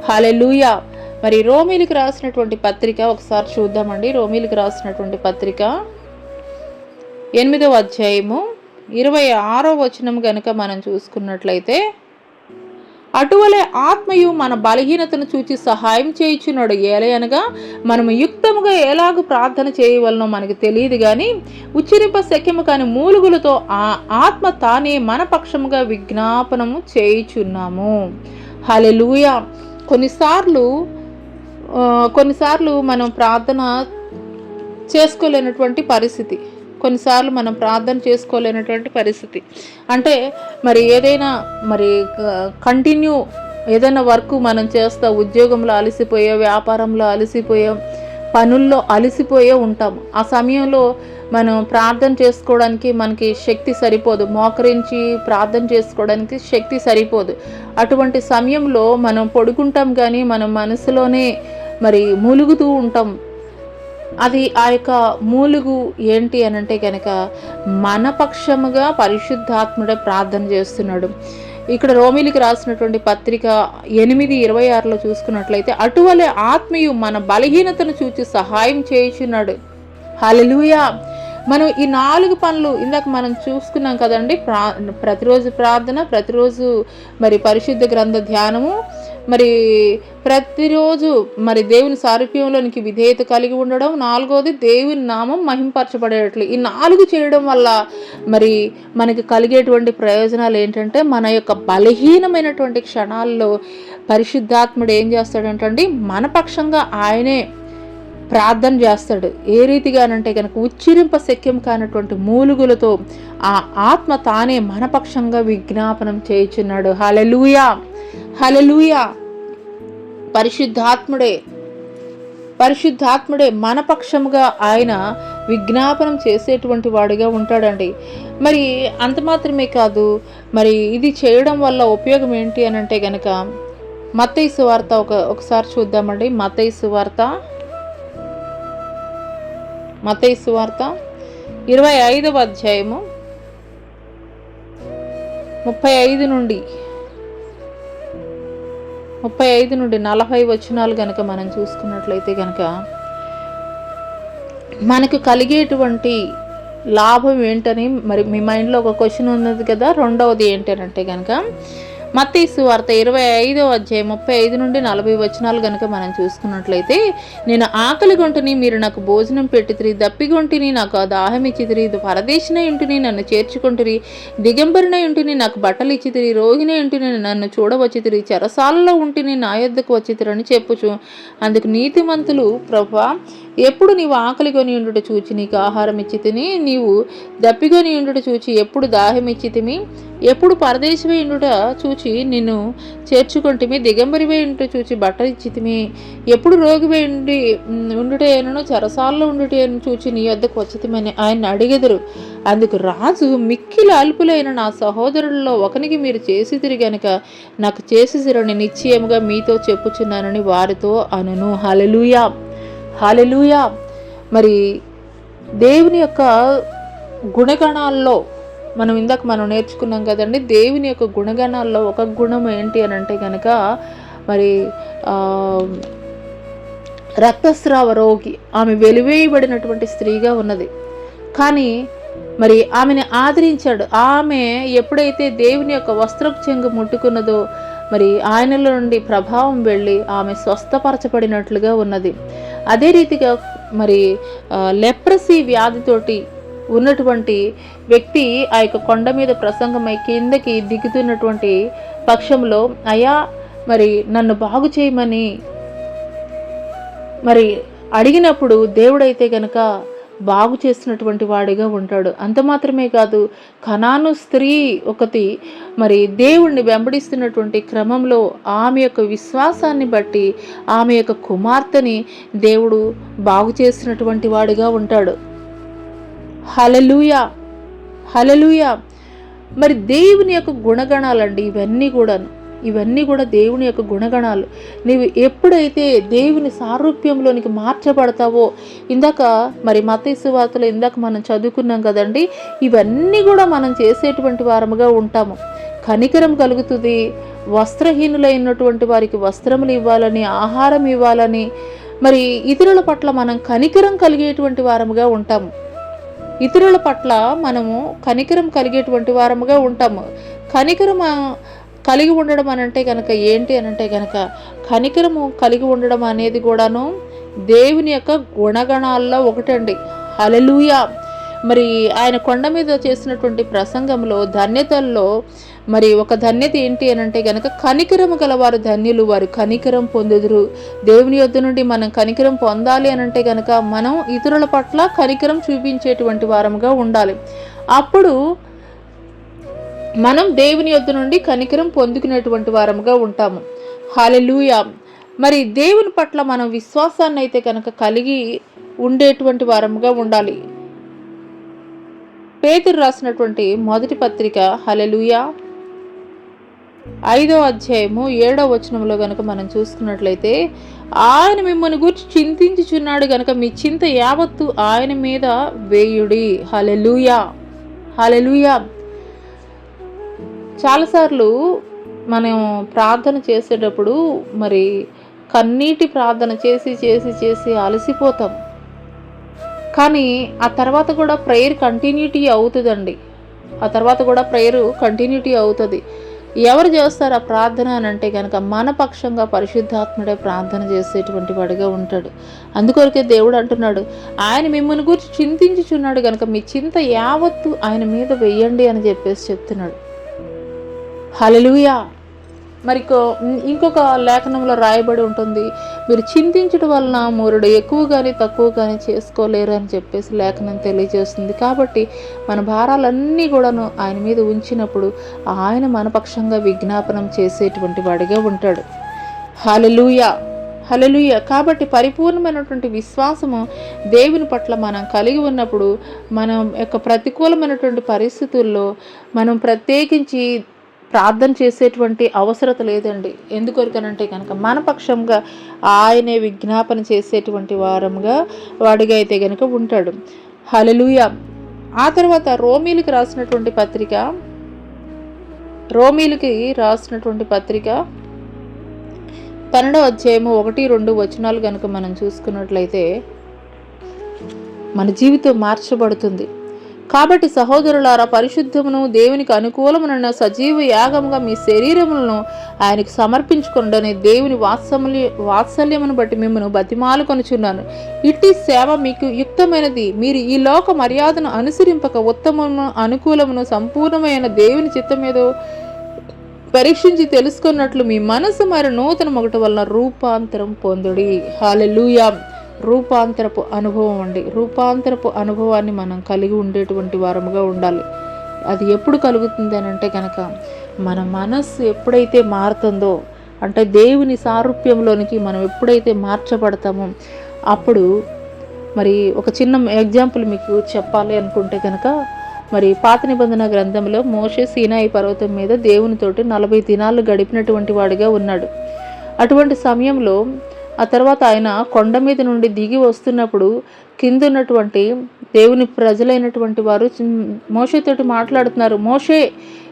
హల్లెలూయా. మరి రోమీలకు రాసినటువంటి పత్రిక ఒకసారి చూద్దామండి. రోమీలకు రాసినటువంటి పత్రిక 8వ అధ్యాయము 26వ వచనం కనుక మనం చూసుకున్నట్లయితే, అటువలే ఆత్మయు మన బలహీనతను చూచి సహాయం చేయుచున్నాడు. ఏలయనగా మనము యుక్తముగా ఎలాగూ ప్రార్థన చేయవలనో మనకు తెలియదు కానీ ఉచ్చరింప శక్యము కాని మూలుగులతో ఆ ఆత్మ తానే మన పక్షముగా విజ్ఞాపనము చేయుచున్నాము. హల్లెలూయా. కొన్నిసార్లు మనం ప్రార్థన చేసుకోలేనటువంటి పరిస్థితి, కొన్నిసార్లు మనం ప్రార్థన చేసుకోలేనటువంటి పరిస్థితి అంటే, మరి ఏదైనా మరి కంటిన్యూ ఏదైనా వర్క్ మనం చేస్తా, ఉద్యోగంలో అలసిపోయే, వ్యాపారంలో అలసిపోయే, పనుల్లో అలసిపోయే ఉంటాము. ఆ సమయంలో మనం ప్రార్థన చేసుకోవడానికి మనకి శక్తి సరిపోదు, మోకరించి ప్రార్థన చేసుకోవడానికి శక్తి సరిపోదు. అటువంటి సమయంలో మనం పడుకుంటాం కానీ మనం మనసులోనే మరి మూలుగుతూ ఉంటాం. అది ఆ యొక్క మూలుగు ఏంటి అని అంటే కనుక, మన పక్షముగా పరిశుద్ధాత్ముడే ప్రార్థన చేస్తున్నాడు. ఇక్కడ రోమీలకు రాసినటువంటి పత్రిక 8:26లో చూసుకున్నట్లయితే, అటువలే ఆత్మయు మన బలహీనతను చూచి సహాయం చేయుచున్నాడు. హల్లెలూయా. మనం ఈ 4 పనులు ఇందాక మనం చూసుకున్నాం కదండి. ప్రతిరోజు ప్రార్థన, ప్రతిరోజు మరి పరిశుద్ధ గ్రంథ ధ్యానము, మరి ప్రతిరోజు మరి దేవుని సారూప్యంలోనికి విధేయత కలిగి ఉండడం, 4వది దేవుని నామం మహింపరచబడేటట్లు. ఈ 4 చేయడం వల్ల మరి మనకి కలిగేటువంటి ప్రయోజనాలు ఏంటంటే, మన యొక్క బలహీనమైనటువంటి క్షణాల్లో పరిశుద్ధాత్ముడు ఏం చేస్తాడంటండి, మన పక్షంగా ఆయనే ప్రార్థన చేస్తాడు. ఏ రీతిగానంటే కనుక ఉచ్చరింప శక్యం కానటువంటి మూలుగులతో ఆ ఆత్మ తానే మన పక్షంగా విజ్ఞాపనం చేయుచున్నాడు. హల్లెలూయా. హల్లెలూయా. పరిశుద్ధాత్ముడే మన పక్షముగా ఆయన విజ్ఞాపనం చేసేటువంటి వాడిగా ఉంటాడండి. మరి అంత మాత్రమే కాదు, మరి ఇది చేయడం వల్ల ఉపయోగం ఏంటి అని అంటే కనుక, మత్తయి సువార్త ఒకసారి చూద్దామండి. మత్తయి సువార్త 25వ అధ్యాయము 35 నుండి 40 వచనాలు కనుక మనం చూసుకున్నట్లయితే కనుక, మనకు కలిగేటువంటి లాభం ఏంటని మరి మీ మైండ్లో ఒక క్వశ్చన్ ఉన్నది కదా. రెండవది ఏంటంటే కనుక, మత్తయి సువార్త 25వ అధ్యాయం 35 నుండి 40 వచనాలు కనుక మనం చూసుకున్నట్లయితే, నేను ఆకలిగొంటిని, మీరు నాకు భోజనం పెట్టితిరి, దప్పిగొంటిని, నాకు దాహం ఇచ్చితిరి, పరదేశిన ఇంటిని, నన్ను చేర్చుకుంటురి, దిగంబరిన ఇంటిని, నాకు బట్టలు ఇచ్చితిరి, రోగిన ఇంటిని, నన్ను చూడవచ్చితిరి, చెరసాలలో ఉంటిని, నా యొద్దకు వచ్చితిరని చెప్పుచు. అందుకు నీతిమంతులు, ప్రభువా, ఎప్పుడు నీవు ఆకలిగొని ఉండుట చూచి నీకు ఆహారం ఇచ్చి తిని, నీవు దప్పిగొని ఉండుట చూచి ఎప్పుడు దాహం ఇచ్చి తిమి, ఎప్పుడు పరదేశమై ఉండుట చూచి నిన్ను చేర్చుకుంటుమి, దిగంబరివై ఉండుట చూచి బట్టలు ఇచ్చితిమి, ఎప్పుడు రోగివై ఉండుటేనను చెరసాలలో ఉండుటేను చూచి నీ యొద్దకు వచ్చితిమని ఆయన అడిగెదరు. అందుకు రాజు, మిక్కిలి అల్పులైన నా సహోదరులలో ఒకనికి మీరు చేసితిరి గనుక నాకు చేసిరని నిశ్చయముగా మీతో చెప్పుచున్నానని వారితో అనును. హల్లెలూయా. హల్లెలూయా. మరి దేవుని యొక్క గుణగణాల్లో మనం నేర్చుకున్నాం కదండి. దేవుని యొక్క గుణగణాల్లో ఒక గుణం ఏంటి అని అంటే కనుక, మరి రక్తస్రావ రోగి, ఆమె వెలివేయబడినటువంటి స్త్రీగా ఉన్నది. కానీ మరి ఆమెను ఆదరించాడు. ఆమె ఎప్పుడైతే దేవుని యొక్క వస్త్రపు చెంగు ముట్టుకున్నదో, మరి ఆయనలో నుండి ప్రభావం వెళ్ళి ఆమె స్వస్థపరచబడినట్లుగా ఉన్నది. అదే రీతిగా మరి లెప్రసీ వ్యాధితోటి ఉన్నటువంటి వ్యక్తి ఆ యొక్క కొండ మీద ప్రసంగమై కిందకి దిగుతున్నటువంటి పక్షంలో, అయ్యా మరి నన్ను బాగు చేయమని మరి అడిగినప్పుడు దేవుడైతే కనుక బాగు చేసినటువంటి వాడిగా ఉంటాడు. అంత మాత్రమే కాదు, కనాను స్త్రీ ఒకటి మరి దేవుణ్ణి వెంబడిస్తున్నటువంటి క్రమంలో ఆమె యొక్క విశ్వాసాన్ని బట్టి ఆమె యొక్క కుమార్తెని దేవుడు బాగు చేసినటువంటి వాడిగా ఉంటాడు. హల్లెలూయా, హల్లెలూయా. మరి దేవుని యొక్క గుణగణాలండి ఇవన్నీ కూడా దేవుని యొక్క గుణగణాలు. నీవు ఎప్పుడైతే దేవుని సారూప్యంలోనికి మార్చబడతావో, ఇందాక మరి మత్తయి సువార్తలో ఇందాక మనం చదువుకున్నాం కదండి, ఇవన్నీ కూడా మనం చేసేటువంటి వారముగా ఉంటాము. కనికరం కలుగుతుంది, వస్త్రహీనులైనటువంటి వారికి వస్త్రములు ఇవ్వాలని, ఆహారం ఇవ్వాలని, మరి ఇతరుల పట్ల మనం కనికరం కలిగేటువంటి వారముగా ఉంటాము. ఇతరుల పట్ల మనము కనికరం కలిగేటువంటి వారముగా ఉంటాము. కనికరం కలిగి ఉండడం అనంటే కనుక ఏంటి అనంటే కనుక, కనికరము కలిగి ఉండడం అనేది కూడాను దేవుని యొక్క గుణగణాల్లో ఒకటండి. హల్లెలూయా. మరి ఆయన కొండ మీద చేసినటువంటి ప్రసంగంలో ధన్యతల్లో మరి ఒక ధన్యత ఏంటి అనంటే కనుక, కనికరము గలవారు ధన్యులు, వారు కనికరం పొందుదురు. దేవుని యొద్ద నుండి మనం కనికరం పొందాలి అనంటే కనుక మనం ఇతరుల పట్ల కనికరం చూపించేటువంటి వారముగా ఉండాలి. అప్పుడు మనం దేవుని యొద్ద నుండి కనికరం పొందుకునేటువంటి వారముగా ఉంటాము. హల్లెలూయా. మరి దేవుని పట్ల మనం విశ్వాసాన్ని అయితే కనుక కలిగి ఉండేటువంటి వారముగా ఉండాలి. పేతురు రాసినటువంటి మొదటి పత్రిక హల్లెలూయా 5వ అధ్యాయము 7వ వచనంలో గనుక మనం చూసుకున్నట్లయితే, ఆయన మిమ్మల్ని గురించి చింతించుచున్నాడు గనుక మీ చింత యావత్తు ఆయన మీద వేయుడి. హల్లెలూయా, హల్లెలూయా. చాలాసార్లు మనం ప్రార్థన చేసేటప్పుడు మరి కన్నీటి ప్రార్థన చేసి చేసి చేసి అలసిపోతాం. కానీ ఆ తర్వాత కూడా ప్రేయర్ కంటిన్యూటీ అవుతుందండి. ఆ తర్వాత కూడా ప్రేయర్ కంటిన్యూటీ అవుతుంది. ఎవరు చేస్తారు ఆ ప్రార్థన అని అంటే కనుక మన పక్షంగా పరిశుద్ధాత్ముడే ప్రార్థన చేసేటువంటి వాడిగా ఉంటాడు. అందుకొరకే దేవుడు అంటున్నాడు, ఆయన మిమ్మల్ని గురించి చింతించుచున్నాడు కనుక మీ చింత యావత్తు ఆయన మీద వెయ్యండి అని చెప్పేసి చెప్తున్నాడు. హల్లెలూయా. మరి ఇంకొక లేఖనంలో రాయబడి ఉంటుంది, మీరు చింతించడం వలన మూరుడు ఎక్కువ కానీ తక్కువ కానీ చేసుకోలేరు అని చెప్పేసి లేఖనం తెలియజేస్తుంది. కాబట్టి మన భారాలన్నీ కూడాను ఆయన మీద ఉంచినప్పుడు ఆయన మన పక్షంగా విజ్ఞాపనం చేసేటువంటి వాడిగా ఉంటాడు. హల్లెలూయా, హల్లెలూయా. కాబట్టి పరిపూర్ణమైనటువంటి విశ్వాసము దేవుని పట్ల మనం కలిగి ఉన్నప్పుడు మనం యొక్క ప్రతికూలమైనటువంటి పరిస్థితుల్లో మనం ప్రత్యేకించి ప్రార్థన చేసేటువంటి అవసరత లేదండి. ఎందుకొరకనంటే కనుక మన పక్షంగా ఆయనే విజ్ఞాపన చేసేటువంటి వాడిగా అయితే కనుక ఉంటాడు. హల్లెలూయా. ఆ తర్వాత రోమీలకి రాసినటువంటి పత్రిక 12వ అధ్యాయము 1-2 వచనాలు కనుక మనం చూసుకున్నట్లయితే మన జీవితం మార్చబడుతుంది. కాబట్టి సహోదరులారా, పరిశుద్ధమును దేవునికి అనుకూలమునైన సజీవ యాగముగా మీ శరీరములను ఆయనకు సమర్పించుకొనుడని దేవుని వాత్సల్యమును బట్టి మిమ్మల్ని బతిమాలుకొనుచున్నాను. ఇట్టి సేవ మీకు యుక్తమైనది. మీరు ఈ లోక మర్యాదను అనుసరింపక ఉత్తమమును అనుకూలమును సంపూర్ణమైన దేవుని చిత్తమేదో పరీక్షించి తెలుసుకున్నట్లు మీ మనసు మరి నూతన మొగట వలన రూపాంతరం పొందుడి. హల్లెలూయా. రూపాంతరపు అనుభవం అండి. రూపాంతరపు అనుభవాన్ని మనం కలిగి ఉండేటువంటి వారముగా ఉండాలి. అది ఎప్పుడు కలుగుతుంది అని అంటే కనుక మన మనస్సు ఎప్పుడైతే మారుతుందో, అంటే దేవుని సారూప్యంలోనికి మనం ఎప్పుడైతే మార్చబడతామో అప్పుడు మరి ఒక చిన్న ఎగ్జాంపుల్ మీకు చెప్పాలి అనుకుంటే కనుక, మరి పాత నిబంధన గ్రంథంలో మోషే సీనాయి పర్వతం మీద దేవునితోటి 40 దినాలు గడిపినటువంటి వాడిగా ఉన్నాడు. అటువంటి సమయంలో ఆ తర్వాత ఆయన కొండ మీద నుండి దిగి వస్తున్నప్పుడు కింద ఉన్నటువంటి దేవుని ప్రజలైనటువంటి వారు మోషేతోటి మాట్లాడుతున్నారు, మోషే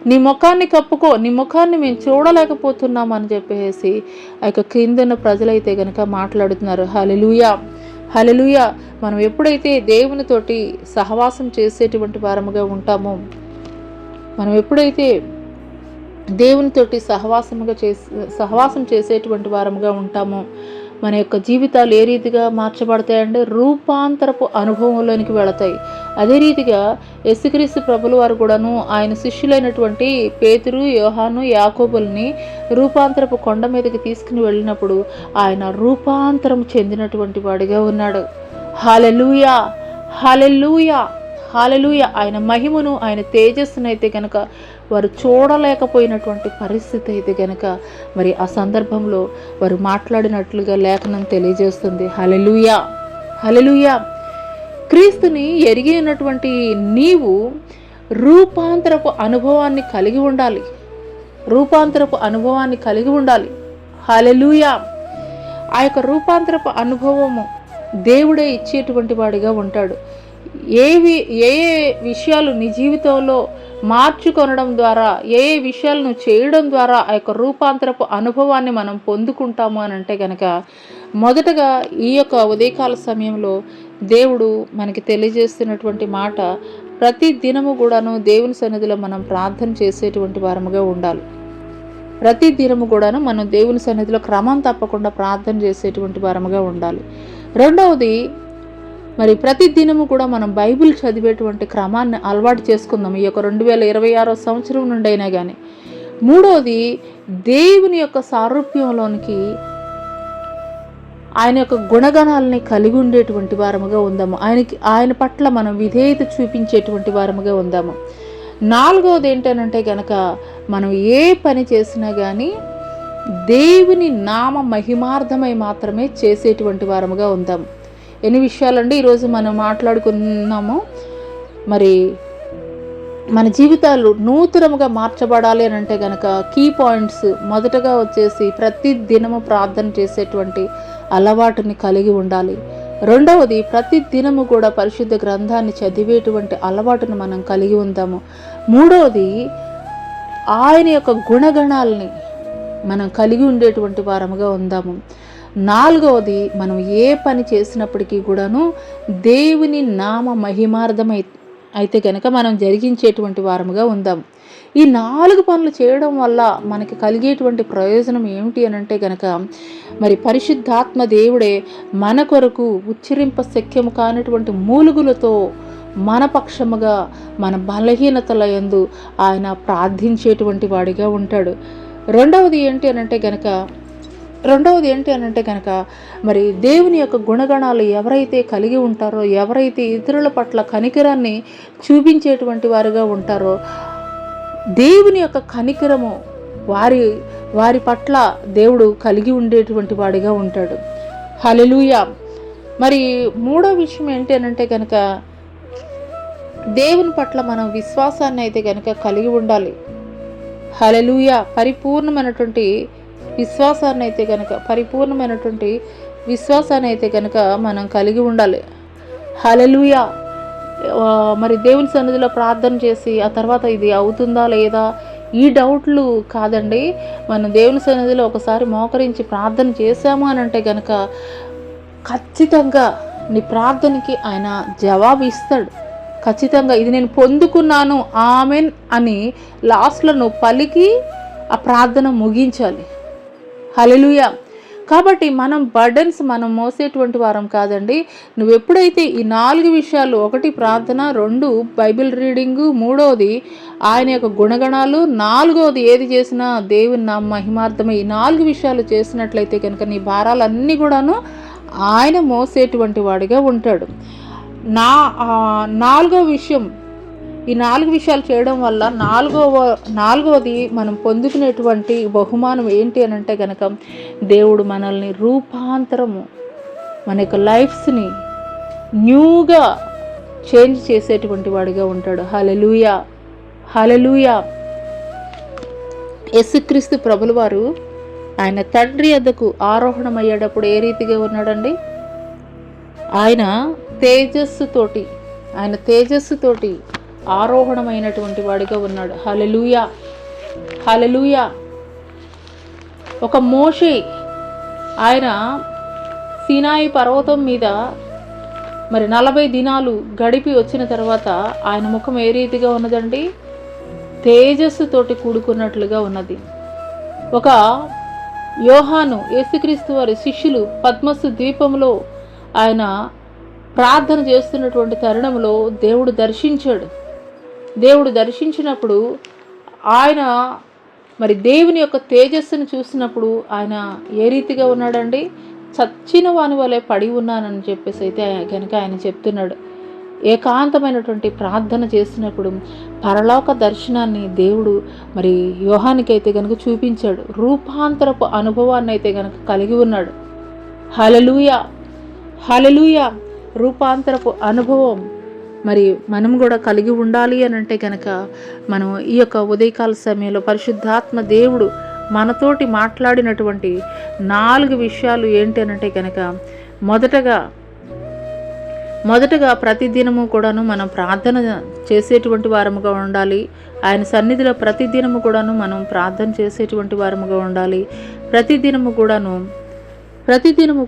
నీ ముఖాన్ని కప్పుకో, నీ ముఖాన్ని మేము చూడలేకపోతున్నాం అని చెప్పేసి ఆ యొక్క కిందన్న ప్రజలైతే కనుక మాట్లాడుతున్నారు. హల్లెలూయా, హల్లెలూయా. మనం ఎప్పుడైతే దేవునితోటి సహవాసం చేసేటువంటి వారముగా ఉంటామో, మనం ఎప్పుడైతే దేవునితోటి సహవాసం చేసేటువంటి వారముగా ఉంటామో మన యొక్క జీవితాలు ఏ రీతిగా మార్చబడతాయంటే రూపాంతరపు అనుభవంలోనికి వెళతాయి. అదే రీతిగా యేసుక్రీస్తు ప్రభుల వారు కూడాను ఆయన శిష్యులైనటువంటి పేతురు, యోహాను, యాకోబుల్ని రూపాంతరపు కొండ మీదకి తీసుకుని వెళ్ళినప్పుడు ఆయన రూపాంతరం చెందినటువంటి వాడిగా ఉన్నాడు. హల్లెలూయా, హల్లెలూయా, హల్లెలూయా. ఆయన మహిమను, ఆయన తేజస్సును అయితే కనుక వారు చూడలేకపోయినటువంటి పరిస్థితి అయితే కనుక మరి ఆ సందర్భంలో వారు మాట్లాడినట్లుగా లేఖనం తెలియజేస్తుంది. హల్లెలూయా, హల్లెలూయా. క్రీస్తుని ఎరిగి ఉన్నటువంటి నీవు రూపాంతరపు అనుభవాన్ని కలిగి ఉండాలి. రూపాంతరపు అనుభవాన్ని కలిగి ఉండాలి. హల్లెలూయా. ఆ యొక్క రూపాంతరపు అనుభవము దేవుడే ఇచ్చేటువంటి వాడిగా ఉంటాడు. ఏ ఏ విషయాలు నీ జీవితంలో మార్చుకొనడం ద్వారా, ఏ విషయాలను చేయడం ద్వారా ఆ యొక్క రూపాంతరపు అనుభవాన్ని మనం పొందుకుంటాము అని అంటే కనుక, మొదటగా ఈ యొక్క ఉదయకాల సమయంలో దేవుడు మనకి తెలియజేస్తున్నటువంటి మాట, ప్రతి దినము కూడాను దేవుని సన్నిధిలో మనం ప్రార్థన చేసేటువంటి వారముగా ఉండాలి. ప్రతి దినము కూడాను మనం దేవుని సన్నిధిలో క్రమం తప్పకుండా ప్రార్థన చేసేటువంటి వారముగా ఉండాలి. రెండవది, మరి ప్రతి దినము కూడా మనం బైబిల్ చదివేటువంటి క్రమాన్ని అలవాటు చేసుకుందాం, ఈ యొక్క 2026 సంవత్సరం నుండి అయినా కానీ. మూడవది, దేవుని యొక్క సారూప్యంలోనికి ఆయన యొక్క గుణగణాలని కలిగి ఉండేటువంటి వారముగా ఉందాము. ఆయన పట్ల మనం విధేయత చూపించేటువంటి వారముగా ఉందాము. నాలుగవది ఏంటనంటే కనుక, మనం ఏ పని చేసినా కానీ దేవుని నామ మహిమార్థమై మాత్రమే చేసేటువంటి వారముగా ఉందాము. ఎన్ని విషయాలండి ఈరోజు మనం మాట్లాడుకున్నాము. మరి మన జీవితాలు నూతనముగా మార్చబడాలి అని అంటే కనుక కీ పాయింట్స్ మొదటగా వచ్చేసి ప్రతి దినము ప్రార్థన చేసేటువంటి అలవాటుని కలిగి ఉండాలి. రెండవది, ప్రతి దినము కూడా పరిశుద్ధ గ్రంథాన్ని చదివేటువంటి అలవాటును మనం కలిగి ఉందాము. మూడవది, ఆయన యొక్క గుణగణాలని మనం కలిగి ఉండేటువంటి వారముగా ఉందాము. నాలుగవది, మనం ఏ పని చేసినప్పటికీ కూడాను దేవుని నామ మహిమార్థమై అయితే కనుక మనం జరిగించేటువంటి వారముగా ఉందాం. ఈ 4 పనులు చేయడం వల్ల మనకి కలిగేటువంటి ప్రయోజనం ఏమిటి అని అంటే కనుక, మరి పరిశుద్ధాత్మ దేవుడే మన కొరకు ఉచ్చరింప శక్యము కానటువంటి మూలుగులతో మన పక్షముగా మన బలహీనతల యందు ఆయన ప్రార్థించేటువంటి వాడిగా ఉంటాడు. రెండవది ఏంటి అనంటే కనుక మరి దేవుని యొక్క గుణగణాలు ఎవరైతే కలిగి ఉంటారో, ఎవరైతే ఇతరుల పట్ల కనికరాన్ని చూపించేటువంటి వారుగా ఉంటారో, దేవుని యొక్క కనికరము వారి పట్ల దేవుడు కలిగి ఉండేటువంటి వాడిగా ఉంటాడు. హల్లెలూయా. మరి మూడో విషయం ఏంటి అనంటే కనుక, దేవుని పట్ల మనం విశ్వాసాన్ని అయితే కనుక కలిగి ఉండాలి. హల్లెలూయా. పరిపూర్ణమైనటువంటి విశ్వాసాన్ని అయితే కనుక మనం కలిగి ఉండాలి. హల్లెలూయా. మరి దేవుని సన్నిధిలో ప్రార్థన చేసి ఆ తర్వాత ఇది అవుతుందా లేదా ఈ డౌట్లు కాదండి. మనం దేవుని సన్నిధిలో ఒకసారి మోకరించి ప్రార్థన చేశాము అని అంటే కనుక ఖచ్చితంగా నీ ప్రార్థనకి ఆయన జవాబు ఇస్తాడు. ఖచ్చితంగా ఇది నేను పొందుకున్నాను ఆమెన్ అని లాస్ట్లో నువ్వు పలికి ఆ ప్రార్థన ముగించాలి. హల్లెలూయా. కాబట్టి మనం బర్డన్స్ మనం మోసేటువంటి వారం కాదండి. నువ్వు ఎప్పుడైతే ఈ 4 విషయాలు, 1 ప్రార్థన, 2 బైబిల్ రీడింగు, 3వది ఆయన యొక్క గుణగణాలు, 4వది ఏది చేసినా దేవుని నా మహిమార్థమే, ఈ 4 విషయాలు చేసినట్లయితే కనుక నీ భారాలన్నీ కూడాను ఆయన మోసేటువంటి వాడిగా ఉంటాడు. 4వ విషయం, ఈ 4 విషయాలు చేయడం వల్ల నాలుగవది మనం పొందుకునేటువంటి బహుమానం ఏంటి అని అంటే కనుక, దేవుడు మనల్ని రూపాంతరము, మన యొక్క లైఫ్స్ని న్యూగా చేంజ్ చేసేటువంటి వాడిగా ఉంటాడు. హల్లెలూయా, హల్లెలూయా. యేసుక్రీస్తు ప్రభుల వారు ఆయన తండ్రి యొద్దకు ఆరోహణమయ్యేటప్పుడు ఏ రీతిగా ఉన్నాడండి? ఆయన తేజస్సుతోటి ఆరోహణమైనటువంటి వాడిగా ఉన్నాడు. హల్లెలూయా, హల్లెలూయా. ఒక మోషే ఆయన సీనాయి పర్వతం మీద మరి 40 దినాలు గడిపి వచ్చిన తర్వాత ఆయన ముఖం ఏ రీతిగా ఉన్నదండి? తేజస్సుతోటి కూడుకున్నట్లుగా ఉన్నది. ఒక యోహాను, యేసుక్రీస్తు వారి శిష్యులు పద్మసు ద్వీపంలో ఆయన ప్రార్థన చేస్తున్నటువంటి తరుణంలో దేవుడు దర్శించినప్పుడు ఆయన మరి దేవుని యొక్క తేజస్సును చూసినప్పుడు ఆయన ఏ రీతిగా ఉన్నాడండి? చచ్చిన వాని వలె పడి ఉన్నానని చెప్పేసి అయితే కనుక ఆయన చెప్తున్నాడు. ఏకాంతమైనటువంటి ప్రార్థన చేసినప్పుడు పరలోక దర్శనాన్ని దేవుడు మరి యోహానికైతే గనుక చూపించాడు. రూపాంతరపు అనుభవాన్ని అయితే గనుక కలిగి ఉన్నాడు. హల్లెలూయా, హల్లెలూయా. రూపాంతరపు అనుభవం మరి మనం కూడా కలిగి ఉండాలి అని అంటే కనుక మనం ఈ యొక్క ఉదయకాల సమయంలో పరిశుద్ధాత్మ దేవుడు మనతోటి మాట్లాడినటువంటి 4 విషయాలు ఏంటి అని అంటే కనుక మొదటగా ప్రతిదినము కూడాను మనం ప్రార్థన చేసేటువంటి వారముగా ఉండాలి. ఆయన సన్నిధిలో ప్రతిదినము కూడాను మనం ప్రార్థన చేసేటువంటి వారముగా ఉండాలి. ప్రతిదినము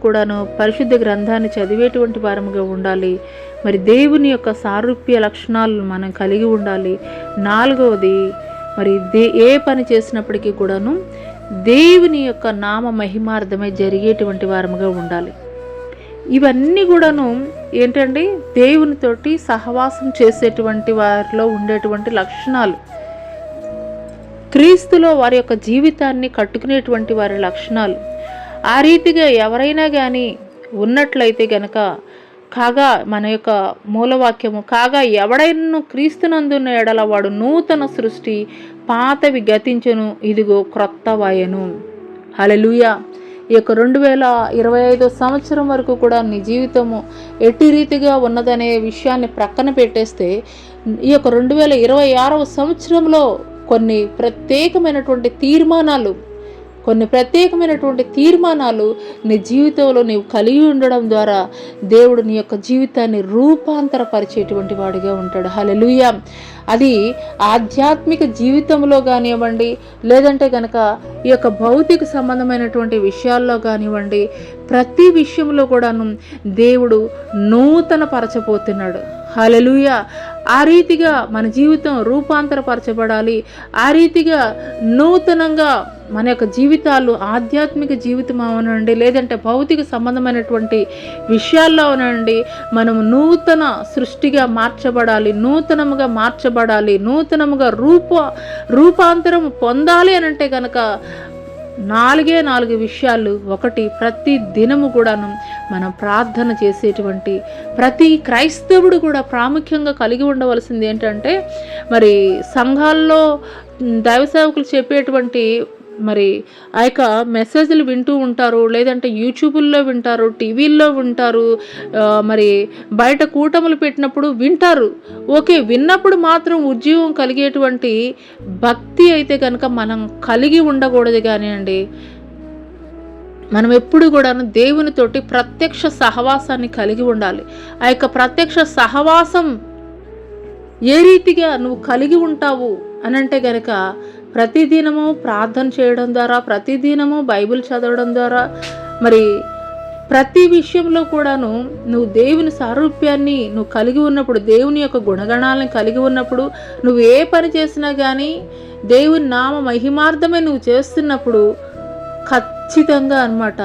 కూడాను పరిశుద్ధ గ్రంథాన్ని చదివేటువంటి వారముగా ఉండాలి. మరి దేవుని యొక్క సారూప్య లక్షణాలను మనం కలిగి ఉండాలి. 4వది మరి ఏ పని చేసినప్పటికీ కూడాను దేవుని యొక్క నామ మహిమార్థమై జరిగేటువంటి వారముగా ఉండాలి. ఇవన్నీ కూడాను ఏంటండి, దేవునితోటి సహవాసం చేసేటువంటి వారిలో ఉండేటువంటి లక్షణాలు, క్రీస్తులో వారి యొక్క జీవితాన్ని కట్టుకునేటువంటి వారి లక్షణాలు. ఆ రీతిగా ఎవరైనా కానీ ఉన్నట్లయితే గనక కాగా మన యొక్క మూలవాక్యము కాగా ఎవడైనా క్రీస్తునందున్న ఎడల వాడు నూతన సృష్టి, పాతవి గతించును, ఇదిగో క్రొత్తవాయెను. హల్లెలూయా. ఈ యొక్క 2025 సంవత్సరం వరకు కూడా నీ జీవితము ఎట్టి రీతిగా ఉన్నదనే విషయాన్ని ప్రక్కన పెట్టేస్తే ఈ యొక్క 2026 సంవత్సరంలో కొన్ని ప్రత్యేకమైనటువంటి తీర్మానాలు నీ జీవితంలో నీవు కలిగి ఉండడం ద్వారా దేవుడు నీ యొక్క జీవితాన్ని రూపాంతరపరిచేటువంటి వాడిగా ఉంటాడు. హల్లెలూయా. అది ఆధ్యాత్మిక జీవితంలో కానివ్వండి, లేదంటే కనుక ఈ యొక్క భౌతిక సంబంధమైనటువంటి విషయాల్లో కానివ్వండి, ప్రతి విషయంలో కూడాను దేవుడు నూతన పరచబోతున్నాడు. హల్లెలూయా. ఆ రీతిగా మన జీవితం రూపాంతరపరచబడాలి. ఆ రీతిగా నూతనంగా మన యొక్క జీవితాలు ఆధ్యాత్మిక జీవితం అవనండి, లేదంటే భౌతిక సంబంధమైనటువంటి విషయాల్లో అవనండి, మనము నూతన సృష్టిగా మార్చబడాలి, నూతనముగా రూపాంతరం పొందాలి అని అంటే కనుక 4 విషయాలు. ఒకటి, ప్రతి దినము కూడాను మనం ప్రార్థన చేసేటువంటి ప్రతి క్రైస్తవుడు కూడా ప్రాముఖ్యంగా కలిగి ఉండవలసింది ఏంటంటే, మరి సంఘాల్లో దైవ సేవకులు చెప్పేటువంటి మరి ఆ యొక్క మెసేజ్లు వింటూ ఉంటారు, లేదంటే యూట్యూబుల్లో వింటారు, టీవీల్లో వింటారు, మరి బయట కూటములు పెట్టినప్పుడు వింటారు. ఓకే, విన్నప్పుడు మాత్రం ఉద్యోగం కలిగేటువంటి భక్తి అయితే కనుక మనం కలిగి ఉండకూడదు. కానివ్వండి, మనం ఎప్పుడు కూడాను దేవునితోటి ప్రత్యక్ష సహవాసాన్ని కలిగి ఉండాలి. ఆ యొక్క ప్రత్యక్ష సహవాసం ఏ రీతిగా నువ్వు కలిగి ఉంటావు అనంటే కనుక ప్రతిదినము ప్రార్థన చేయడం ద్వారా, ప్రతిదినము బైబిల్ చదవడం ద్వారా, మరి ప్రతి విషయంలో కూడాను నువ్వు దేవుని సారూప్యాన్ని నువ్వు కలిగి ఉన్నప్పుడు, దేవుని యొక్క గుణగణాలను కలిగి ఉన్నప్పుడు, నువ్వు ఏ పని చేసినా కానీ దేవుని నామ మహిమార్థమే నువ్వు చేస్తున్నప్పుడు ఖచ్చితంగా అన్నమాట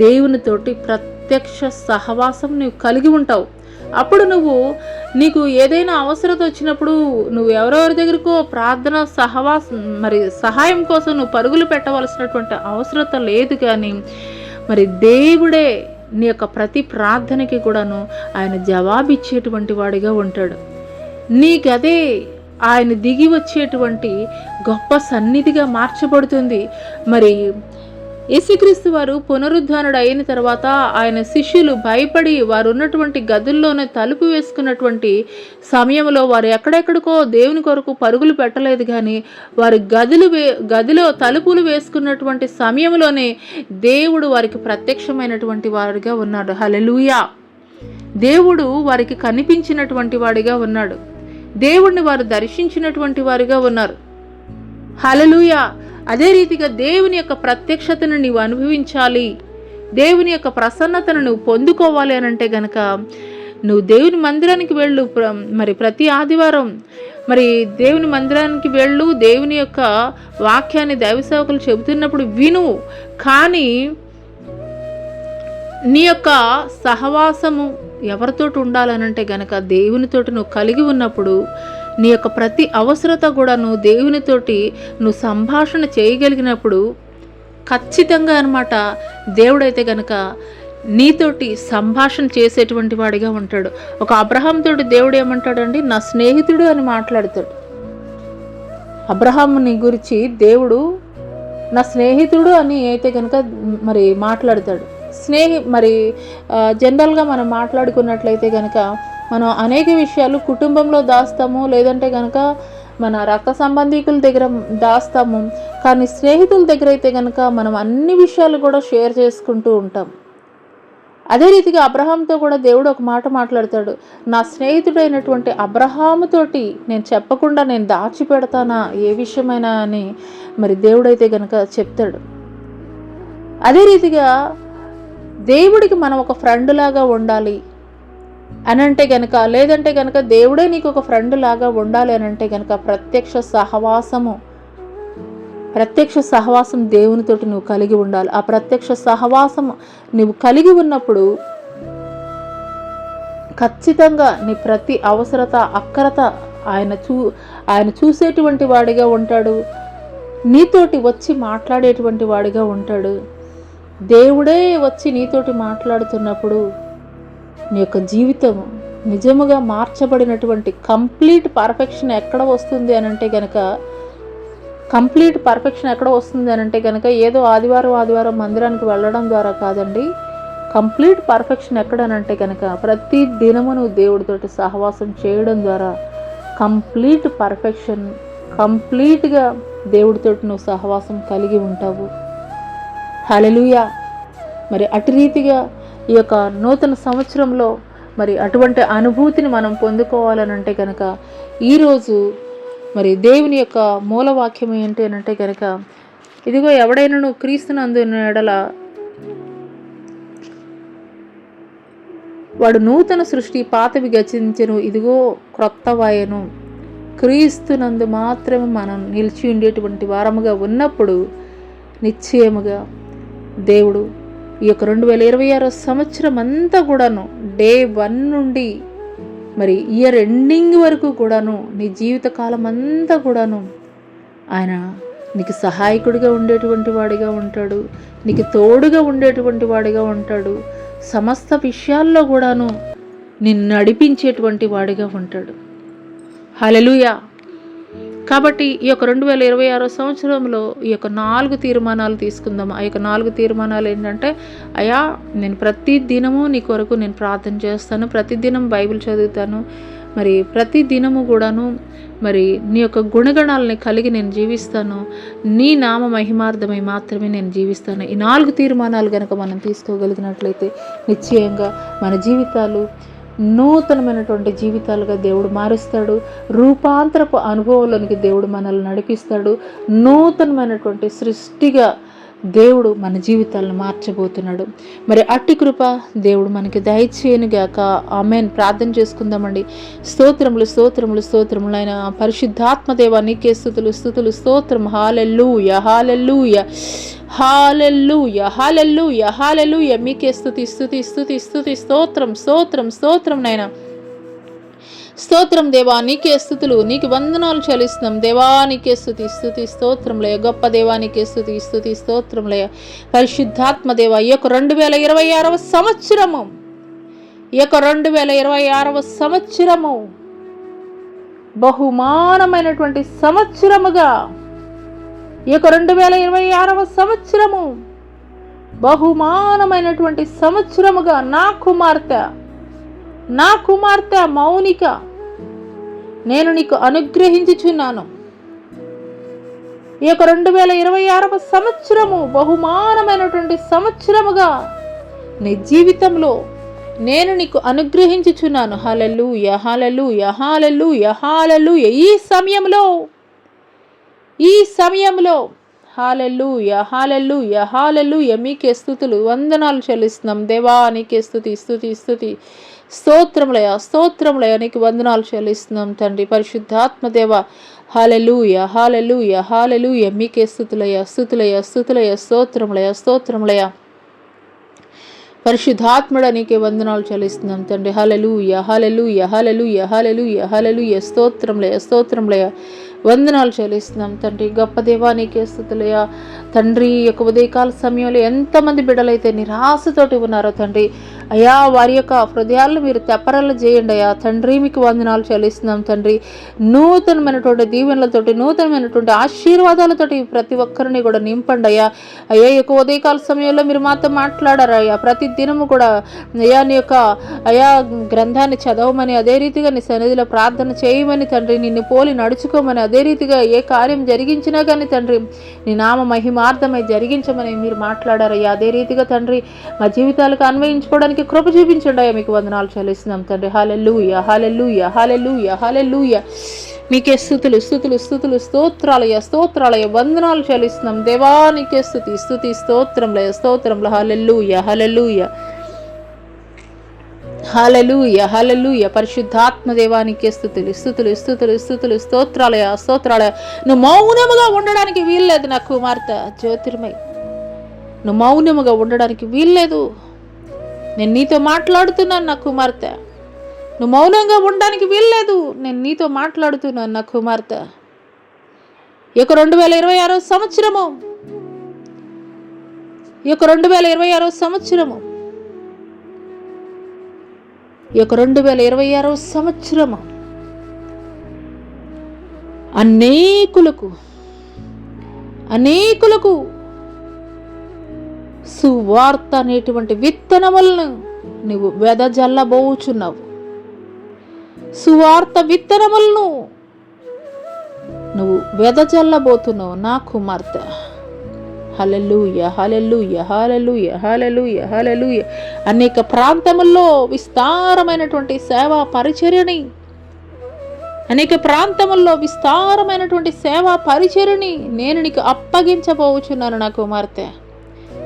దేవునితోటి ప్రత్యక్ష సహవాసం నువ్వు కలిగి ఉంటావు. అప్పుడు నీకు ఏదైనా అవసరత వచ్చినప్పుడు నువ్వు ఎవరెవరి దగ్గరకో ప్రార్థన సహాయం కోసం నువ్వు పరుగులు పెట్టవలసినటువంటి అవసరత లేదు. కానీ మరి దేవుడే నీ యొక్క ప్రతి ప్రార్థనకి కూడాను ఆయన జవాబిచ్చేటువంటి వాడిగా ఉంటాడు. నీకదే ఆయన దిగి వచ్చేటువంటి గొప్ప సన్నిధిగా మార్చబడుతుంది. మరి యేసుక్రీస్తు వారు పునరుద్ధానుడు అయిన తర్వాత ఆయన శిష్యులు భయపడి వారు ఉన్నటువంటి గదుల్లోనే తలుపు వేసుకున్నటువంటి సమయంలో వారు ఎక్కడెక్కడికో దేవుని కొరకు పరుగులు పెట్టలేదు. కానీ వారు గదిలో తలుపులు వేసుకున్నటువంటి సమయంలోనే దేవుడు వారికి ప్రత్యక్షమైనటువంటి వాడిగా ఉన్నాడు. హల్లెలూయా. దేవుడు వారికి కనిపించినటువంటి వాడిగా ఉన్నాడు. దేవుడిని వారు దర్శించినటువంటి వారిగా ఉన్నారు. హల్లెలూయా. అదే రీతిగా దేవుని యొక్క ప్రత్యక్షతను నీవు అనుభవించాలి, దేవుని యొక్క ప్రసన్నతను నువ్వు పొందుకోవాలి అని అంటే గనక నువ్వు దేవుని మందిరానికి వెళ్ళు. మరి ప్రతి ఆదివారం మరి దేవుని మందిరానికి వెళ్ళు, దేవుని యొక్క వాక్యాన్ని దైవ సేవకులు చెబుతున్నప్పుడు విను. కానీ నీ యొక్క సహవాసము ఎవరితోటి ఉండాలనంటే గనక దేవునితోటి నువ్వు కలిగి ఉన్నప్పుడు నీ యొక్క ప్రతి అవసరత కూడా నువ్వు దేవునితోటి నువ్వు సంభాషణ చేయగలిగినప్పుడు ఖచ్చితంగా అన్నమాట దేవుడైతే గనక నీతోటి సంభాషణ చేసేటువంటి వాడిగా ఉంటాడు. ఒక అబ్రహాం తోటి దేవుడు ఏమంటాడండి, నా స్నేహితుడు అని మాట్లాడతాడు. అబ్రహాముని గురించి దేవుడు నా స్నేహితుడు అని అయితే కనుక మరి మాట్లాడతాడు. మరి జనరల్గా మనం మాట్లాడుకున్నట్లయితే కనుక మనం అనేక విషయాలు కుటుంబంలో దాస్తాము, లేదంటే కనుక మన రక్త సంబంధికుల దగ్గర దాస్తాము. కానీ స్నేహితుల దగ్గర అయితే కనుక మనం అన్ని విషయాలు కూడా షేర్ చేసుకుంటూ ఉంటాం. అదే రీతిగా అబ్రహాంతో కూడా దేవుడు ఒక మాట మాట్లాడతాడు, నా స్నేహితుడైనటువంటి అబ్రహాముతోటి నేను చెప్పకుండా నేను దాచిపెడతానా ఏ విషయమైనా అని మరి దేవుడైతే కనుక చెప్తాడు. అదే రీతిగా దేవుడికి మనం ఒక ఫ్రెండ్ లాగా ఉండాలి అని అంటే కనుక, లేదంటే కనుక దేవుడే నీకు ఒక ఫ్రెండ్ లాగా ఉండాలి అని అంటే కనుక ప్రత్యక్ష సహవాసం దేవునితోటి నువ్వు కలిగి ఉండాలి. ఆ ప్రత్యక్ష సహవాసం నువ్వు కలిగి ఉన్నప్పుడు ఖచ్చితంగా నీ ప్రతి అవసరత అక్కరత ఆయన చూసేటువంటి వాడిగా ఉంటాడు. నీతోటి వచ్చి మాట్లాడేటువంటి వాడిగా ఉంటాడు. దేవుడే వచ్చి నీతోటి మాట్లాడుతున్నప్పుడు నీ యొక్క జీవితం నిజముగా మార్చబడినటువంటి కంప్లీట్ పర్ఫెక్షన్ ఎక్కడ వస్తుంది అని అంటే కనుక, ఏదో ఆదివారం మందిరానికి వెళ్ళడం ద్వారా కాదండి. కంప్లీట్ పర్ఫెక్షన్ ఎక్కడనంటే కనుక ప్రతి దినము నువ్వు దేవుడితోటి సహవాసం చేయడం ద్వారా కంప్లీట్గా దేవుడితోటి నువ్వు సహవాసం కలిగి ఉంటావు. హల్లెలూయా. మరి అటు రీతిగా ఈ యొక్క నూతన సంవత్సరంలో మరి అటువంటి అనుభూతిని మనం పొందుకోవాలనంటే కనుక ఈరోజు మరి దేవుని యొక్క మూలవాక్యం ఏంటి అని అంటే కనుక, ఇదిగో ఎవడైనా క్రీస్తునందు ఎడల వాడు నూతన సృష్టి, పాతవి గతించెను, ఇదిగో క్రొత్తవాయెను. క్రీస్తునందు మాత్రమే మనం నిలిచి ఉండేటువంటి వారముగా ఉన్నప్పుడు నిశ్చయముగా దేవుడు ఈ యొక్క 2026 సంవత్సరం అంతా కూడాను డే 1 నుండి మరి ఇయర్ ఎండింగ్ వరకు కూడాను నీ జీవితకాలం అంతా కూడాను ఆయన నీకు సహాయకుడిగా ఉండేటువంటి వాడిగా ఉంటాడు. నీకు తోడుగా ఉండేటువంటి వాడిగా ఉంటాడు. సమస్త విషయాల్లో కూడాను నిన్ను నడిపించేటువంటి వాడిగా ఉంటాడు. హల్లెలూయా. కాబట్టి ఈ యొక్క 2026 సంవత్సరంలో ఈ యొక్క 4 తీర్మానాలు తీసుకుందాం. ఆ యొక్క 4 తీర్మానాలు ఏంటంటే, అయ్యా నేను ప్రతి దినము నీ కొరకు నేను ప్రార్థన చేస్తాను, ప్రతిదినం బైబిల్ చదువుతాను, మరి ప్రతి దినము కూడాను మరి నీ యొక్క గుణగణాలని కలిగి నేను జీవిస్తాను, నీ నామ మహిమార్థమై మాత్రమే నేను జీవిస్తాను. ఈ 4 తీర్మానాలు కనుక మనం తీసుకోగలిగినట్లయితే నిశ్చయంగా మన జీవితాలు నూతనమైనటువంటి జీవితాలుగా దేవుడు మారుస్తాడు. రూపాంతరపు అనుభవంలోనికి దేవుడు మనల్ని నడిపిస్తాడు. నూతనమైనటువంటి సృష్టిగా దేవుడు మన జీవితాలను మార్చబోతున్నాడు. మరి అట్టి కృప దేవుడు మనకి దయచేయనుగాక. ఆమేన్. ప్రార్థన చేసుకుందామండి. స్తోత్రములు ఆయన పరిశుద్ధాత్మ దేవా నీకే స్తుతులు స్తోత్రం. హల్లెలూయా హల్లెలూయా హల్లెలూయా హల్లెలూయా హల్లెలూయా. మీకే స్తుతి స్తోత్రం నాయన. స్తోత్రం దేవా నీకే స్తుతులు, నీకు వందనాలు చెల్లిస్తున్నాం దేవా. నీకే స్తుతి స్తోత్రంలయ. గొప్ప దేవా నీకే స్తుతి స్తోత్రంలయ. పరిశుద్ధాత్మ దేవా ఈ యొక్క 2026 సంవత్సరము, ఈ యొక్క 2026 సంవత్సరము బహుమానమైనటువంటి సంవత్సరముగా, ఈ యొక్క 2026 సంవత్సరము బహుమానమైనటువంటి సంవత్సరముగా నా కుమార్తె మౌనిక నేను నీకు అనుగ్రహించుచున్నాను. ఈ యొక్క 2026 సంవత్సరము బహుమానమైనటువంటి సంవత్సరముగా నీ జీవితంలో నేను నీకు అనుగ్రహించుచున్నాను. హల్లెలూయా హల్లెలూయా హల్లెలూయా హల్లెలూయా. ఈ సమయంలో హల్లెలూయా హల్లెలూయా హల్లెలూయా. మీకే స్తుతులు వందనాలు చెల్లిస్తున్నాం దేవా. నీకే స్తుతి స్తోత్రములయ నీకు వందనాలు చెల్లిస్తున్నాం తండ్రి. పరిశుద్ధాత్మ దేవ హల్లెలూయా హల్లెలూయా హల్లెలూయా. మీకే స్తుతులయ స్తోత్రములయ. పరిశుద్ధాత్ముడ నీకే వందనాలు చెల్లిస్తున్నాం తండ్రి. హల్లెలూయా హల్లెలూయా హల్లెలూయా హల్లెలూయా హల్లెలూయా. స్తోత్రములయ వందనాలు చెల్లిస్తున్నాం తండ్రి. గొప్ప దేవా నీకే స్తుతులయ్యా తండ్రి. ఈ యొక్క ఉదయకాల సమయంలో ఎంతమంది బిడ్డలైతే నిరాశతోటి ఉన్నారో తండ్రి, అయ్యా వారి యొక్క హృదయాలను మీరు తెప్పరలు చేయండి అయ్యా తండ్రి. మీకు వందనాలు చెల్లిస్తున్నాం తండ్రి. నూతనమైనటువంటి దీవెనలతోటి, నూతనమైనటువంటి ఆశీర్వాదాలతోటి ప్రతి ఒక్కరిని కూడా నింపండి అయ్యా. అయ్యా ఈ యొక్క ఉదయకాల సమయంలో మీరు మాతో మాట్లాడారు అయ్యా. ప్రతి దినము కూడా అయ్యా నీ యొక్క అయ్యా గ్రంథాన్ని చదవమని, అదే రీతిగా నీ సన్నిధిలో ప్రార్థన చేయమని తండ్రి, నిన్ను పోలి నడుచుకోమని, అదే రీతిగా ఏ కార్యం జరిగించినా కానీ తండ్రి నీ నామ మహిమార్థమై జరిగించమని మీరు మాట్లాడారయ్యా. అదే రీతిగా తండ్రి మా జీవితాలకు అన్వయించుకోవడానికి కృప చూపించండి అయ్యా. మీకు వందనాలు చెల్లిస్తున్నాం తండ్రి. హల్లెలూయా హల్లెలూయా హల్లెలూయా హల్లెలూయా. మీకే స్తుతులు స్తుతులు స్తుతులు స్తోత్రాలయ స్తోత్రాలయ వందనాలు చెల్లిస్తున్నాం దేవా. నీకే స్తుతి స్తుతి స్తోత్రంలయ స్తోత్రంలో. హల్లెలూయా హల్లెలూయా హల్లెలూయా హల్లెలూయా. పరిశుద్ధాత్మ దేవానికే స్తుతులు స్తుతులు స్తుతులు స్తుతులు స్తోత్రాలయ స్తోత్రాలయ. నువ్వు మౌనముగా ఉండడానికి వీల్లేదు నా కుమార్తె జ్యోతిర్మయ్. నువ్వు మౌనముగా ఉండడానికి వీల్లేదు. నేను నీతో మాట్లాడుతున్నాను నా కుమార్తె. నువ్వు మౌనంగా ఉండడానికి వీల్లేదు. నేను నీతో మాట్లాడుతున్నాను నా కుమార్తె. ఈ యొక్క 2026 సంవత్సరము, ఈ యొక్క 2026 సంవత్సరము, ఈ యొక్క 2026 సంవత్సరము అనేకులకు సువార్త అనేటువంటి విత్తనములను నువ్వు వెదజల్లబోచున్నావు. సువార్త విత్తనములను నువ్వు వెదజల్లబోతున్నావు నా కుమార్తె. హల్లెలూయా హల్లెలూయా హల్లెలూయా హల్లెలూయా హల్లెలూయా. అనేక ప్రాంతముల్లో విస్తారమైనటువంటి సేవా పరిచర్యని, అనేక ప్రాంతముల్లో విస్తారమైనటువంటి సేవా పరిచర్యని నేను నీకు అప్పగించబోచున్నాను నా కుమార్తె.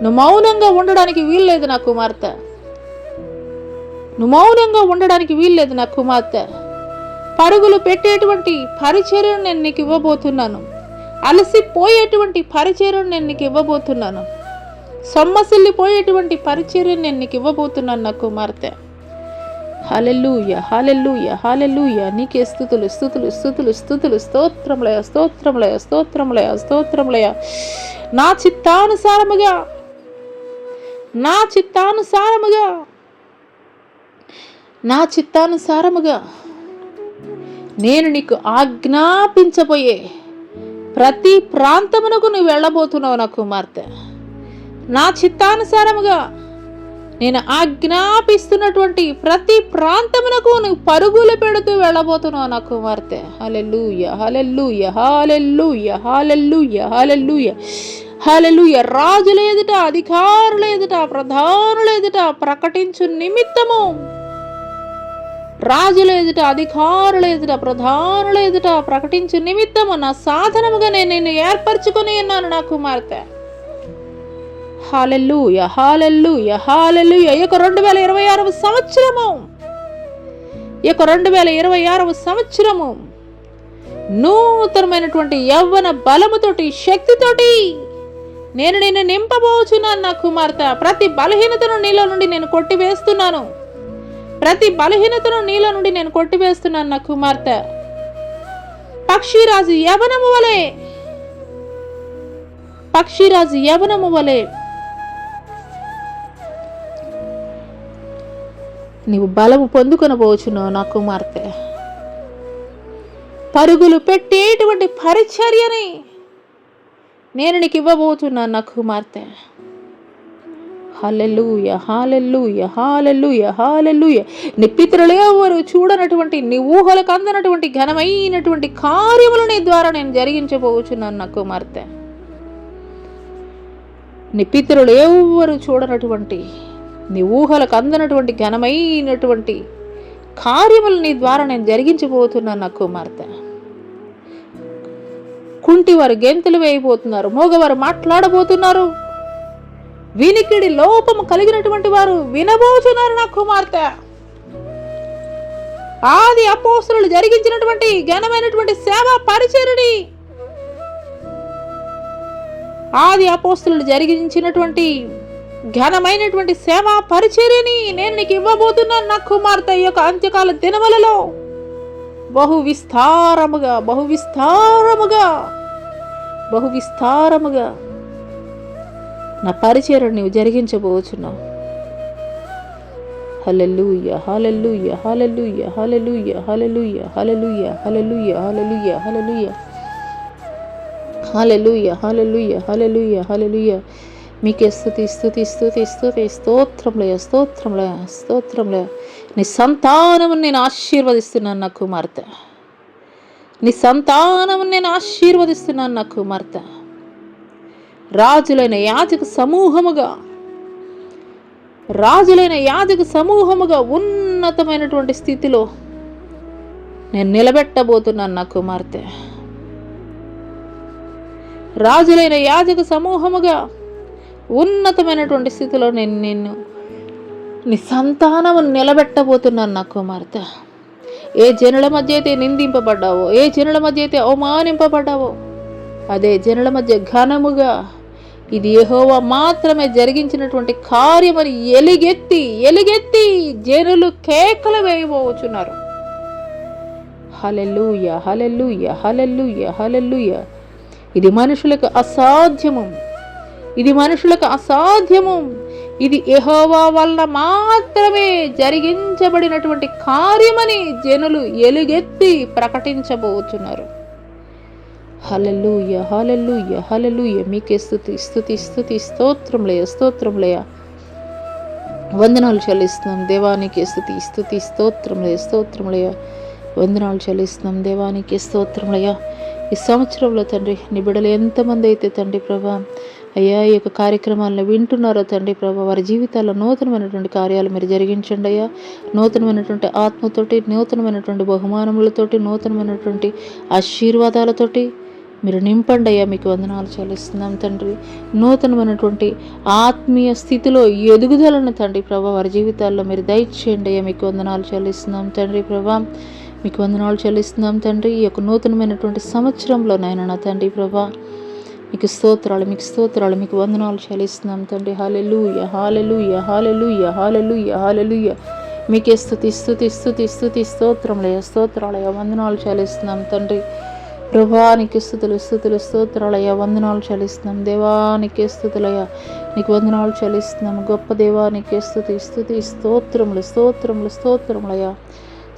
నువ్వు మౌనంగా ఉండడానికి వీల్లేదు నా కుమార్తె. నువ్వు మౌనంగా ఉండడానికి వీల్లేదు నా కుమార్తె. పరుగులు పెట్టేటువంటి పరిచర్యను నేను నీకు ఇవ్వబోతున్నాను. అలసిపోయేటువంటి పరిచర్యను నేను నీకు ఇవ్వబోతున్నాను. సొమ్మసిల్లిపోయేటువంటి పరిచర్యను నేను నీకు ఇవ్వబోతున్నాను నా కుమార్తె. హల్లెలూయా హల్లెలూయా హల్లెలూయా. నీకే స్తుతులు స్తుతులు స్తుతులు స్తుతులు స్తోత్రములయ స్తోత్రములయ స్తోత్రములయ స్తోత్రములయ. నా చిత్తానుసారముగా, నా చిత్తానుసారముగా, నా చిత్తానుసారముగా నేను నీకు ఆజ్ఞాపించబోయే ప్రతి ప్రాంతమునకు నువ్వు వెళ్ళబోతున్నావు నా కుమార్తె. నా చిత్తానుసారముగా నేను ఆజ్ఞాపిస్తున్నటువంటి ప్రతి ప్రాంతమునకు నువ్వు పరుగులు పెడుతూ వెళ్ళబోతున్నావు నా కుమార్తె. హల్లెలూయా హల్లెలూయా హల్లెలూయా హల్లెలూయా హల్లెలూయా హల్లెలూయా. రాజుల ఎదుట, అధికారుల ఎదుట, ప్రధానుల ఎదుట ప్రకటించు నిమిత్తము, రాజుల ఎదుట, అధికారుల ఎదుట, ప్రధానుల ఎదుట ప్రకటించు నిమిత్తము నా సాధనముగా నేను నిన్ను ఏర్పరచుకొని ఉన్నాను నా కుమార్తె. హల్లెలూయా హల్లెలూయా హల్లెలూయా. ఈ యొక్క 2026 సంవత్సరము, ఈ యొక్క 2026 సంవత్సరము నూతనమైనటువంటి యవ్వన బలముతోటి, శక్తితోటి నేను నిన్ను నింపబోచున్నాను నా కుమార్తె. ప్రతి బలహీనతను నీలో నుండి నేను కొట్టివేస్తున్నాను. ప్రతి బలహీనతను నీలో నుండి నేను కొట్టివేస్తున్నాను నా కుమార్తె. పక్షిరాజు యవనము వలె, పక్షిరాజు యవనము వలె నీవు బలము పొందుకొనబోచున్నావు నా కుమార్తె. పరుగులు పెట్టేటువంటి పరిచర్యని నేను నీకు ఇవ్వబోతున్నాను నా కుమార్తె. హల్లెలూయా హల్లెలూయా హల్లెలూయా హల్లెలూయా. నీ పితరులు ఎవరు చూడనటువంటి, నీ ఊహలకు అందనటువంటి ఘనమైనటువంటి కార్యములు నీ ద్వారా నేను జరిగించబోచున్నాను నా కుమార్తె. నీ పితరులు ఎవరు చూడనటువంటి, నీ ఊహలకు అందనటువంటి ఘనమైనటువంటి కార్యములు నీ ద్వారా నేను జరిగించబోతున్నాను నా కుమార్తె. కుంటివారు గెంతులు వేయబోతున్నారు, మోగవారు మాట్లాడబోతున్నారు, వినికిడి లోపము కలిగినటువంటి వారు వినబోతున్నారు నా కుమార్తె. ఆది అపోస్తలులు జరిగించినటువంటి ఘనమైనటువంటి సేవా పరిచర్యని, ఆది అపోస్తలులు జరిగించినటువంటి ఘనమైనటువంటి సేవా పరిచర్యని నేను నీకు ఇవ్వబోతున్నాను నా కుమార్తె. ఈ యొక్క అంత్యకాల దినములలో బహు విస్తారముగా, బహు విస్తారముగా, బహు విస్తారముగా నా పరిచర్యను నీవు జరిగించబోచున్నావు. హల్లెలూయా, హల్లెలూయా, హల్లెలూయా, హల్లెలూయా, హల్లెలూయా, హల్లెలూయా, హల్లెలూయా, హల్లెలూయా, హల్లెలూయా, హల్లెలూయా, హల్లెలూయా, హల్లెలూయా, హల్లెలూయా. మీకే స్తుతి, స్తుతి, స్తుతి, స్తుతి. స్తోత్రములయ, స్తోత్రములయ, స్తోత్రములయ. నీ సంతానము నేను ఆశీర్వదిస్తున్నాను నా కుమార్తె. నీ సంతానము నేను ఆశీర్వదిస్తున్నాను నా కుమార్తె. రాజులైన యాజక సమూహముగా, రాజులైన యాజక సమూహముగా ఉన్నతమైనటువంటి స్థితిలో నేను నిలబెట్టబోతున్నాను నా కుమార్తె. రాజులైన యాజక సమూహముగా ఉన్నతమైనటువంటి స్థితిలో నేను నీ సంతానము నిలబెట్టబోతున్నాను నా కుమార్తె. ఏ జనుల మధ్య అయితే నిందింపబడ్డావో, ఏ జనుల మధ్య అయితే అవమానింపబడ్డావో, అదే జనుల మధ్య ఘనముగా ఇది యెహోవా మాత్రమే జరిగించినటువంటి కార్యమని ఎలుగెత్తి ఎలుగెత్తి జనులు కేకలు వేయబోచున్నారు. హల్లెలూయా, హల్లెలూయా, హల్లెలూయా, హల్లెలూయా. ఇది మనుషులకు అసాధ్యము, ఇది మనుషులకు అసాధ్యము. ఇది యెహోవా వల్ల మాత్రమే జరిగించబడినటువంటి కార్యమని జనులు ఎలుగెత్తి ప్రకటించబోచున్నారు. హల్లెలూయా, హల్లెలూయా, హల్లెలూయా. మీకే స్తుతి, స్తుతి, స్తుతి. స్తోత్రములయ, స్తోత్రములయ. వందనాలు చెల్లిస్తున్నాం దేవానికి. స్తుతి, స్తుతి, స్తోత్రములయ, స్తోత్రములయ. వందనాలు చెల్లిస్తున్నాం దేవానికి. స్తోత్రములయ. ఈ సంవత్సరంలో తండ్రి నీ బిడ్డలు ఎంతమంది అయితే తండ్రి ప్రభా అయ్యా ఈ యొక్క కార్యక్రమాలను వింటున్నారో తండ్రి ప్రభా వారి జీవితాల్లో నూతనమైనటువంటి కార్యాలు మీరు జరిగించండి అయ్యా. నూతనమైనటువంటి ఆత్మతోటి, నూతనమైనటువంటి బహుమానములతోటి, నూతనమైనటువంటి ఆశీర్వాదాలతోటి మీరు నింపండి అయ్యా. మీకు వందనాలు చెల్లిస్తున్నాం తండ్రి. నూతనమైనటువంటి ఆత్మీయ స్థితిలో ఎదుగుదలను తండ్రి ప్రభా వారి జీవితాల్లో మీరు దయచేయండి అయ్యా. మీకు వందనాలు చెల్లిస్తున్నాం తండ్రి ప్రభా. మీకు వందనాలు చెల్లిస్తున్నాం తండ్రి. ఈ యొక్క నూతనమైనటువంటి సంవత్సరంలో నాయన నా తండ్రి ప్రభా మీకు స్తోత్రాలు, మీకు స్తోత్రాలు, మీకు వందనాలు చెల్లిస్తున్నాం తండ్రి. హల్లెలూయా, హల్లెలూయా, హల్లెలూయా, హల్లెలూయా, హల్లెలూయా. మీకే స్తుతి, స్తుతి, స్తుతి, స్తుతి. స్తోత్రములయ, స్తోత్రాలయ. వందనాలు చెల్లిస్తున్నాం తండ్రి ప్రభా. నీకే స్తుతులు, స్తుతులు, స్తోత్రాలయ. వందనాలు చెల్లిస్తున్నాం దేవా. నీకే స్తుతులయ. నీకు వందనాలు చెల్లిస్తున్నాం గొప్ప దేవా. నీకే స్తుతి, స్తుతి, స్తోత్రములు, స్తోత్రములు, స్తోత్రములయ,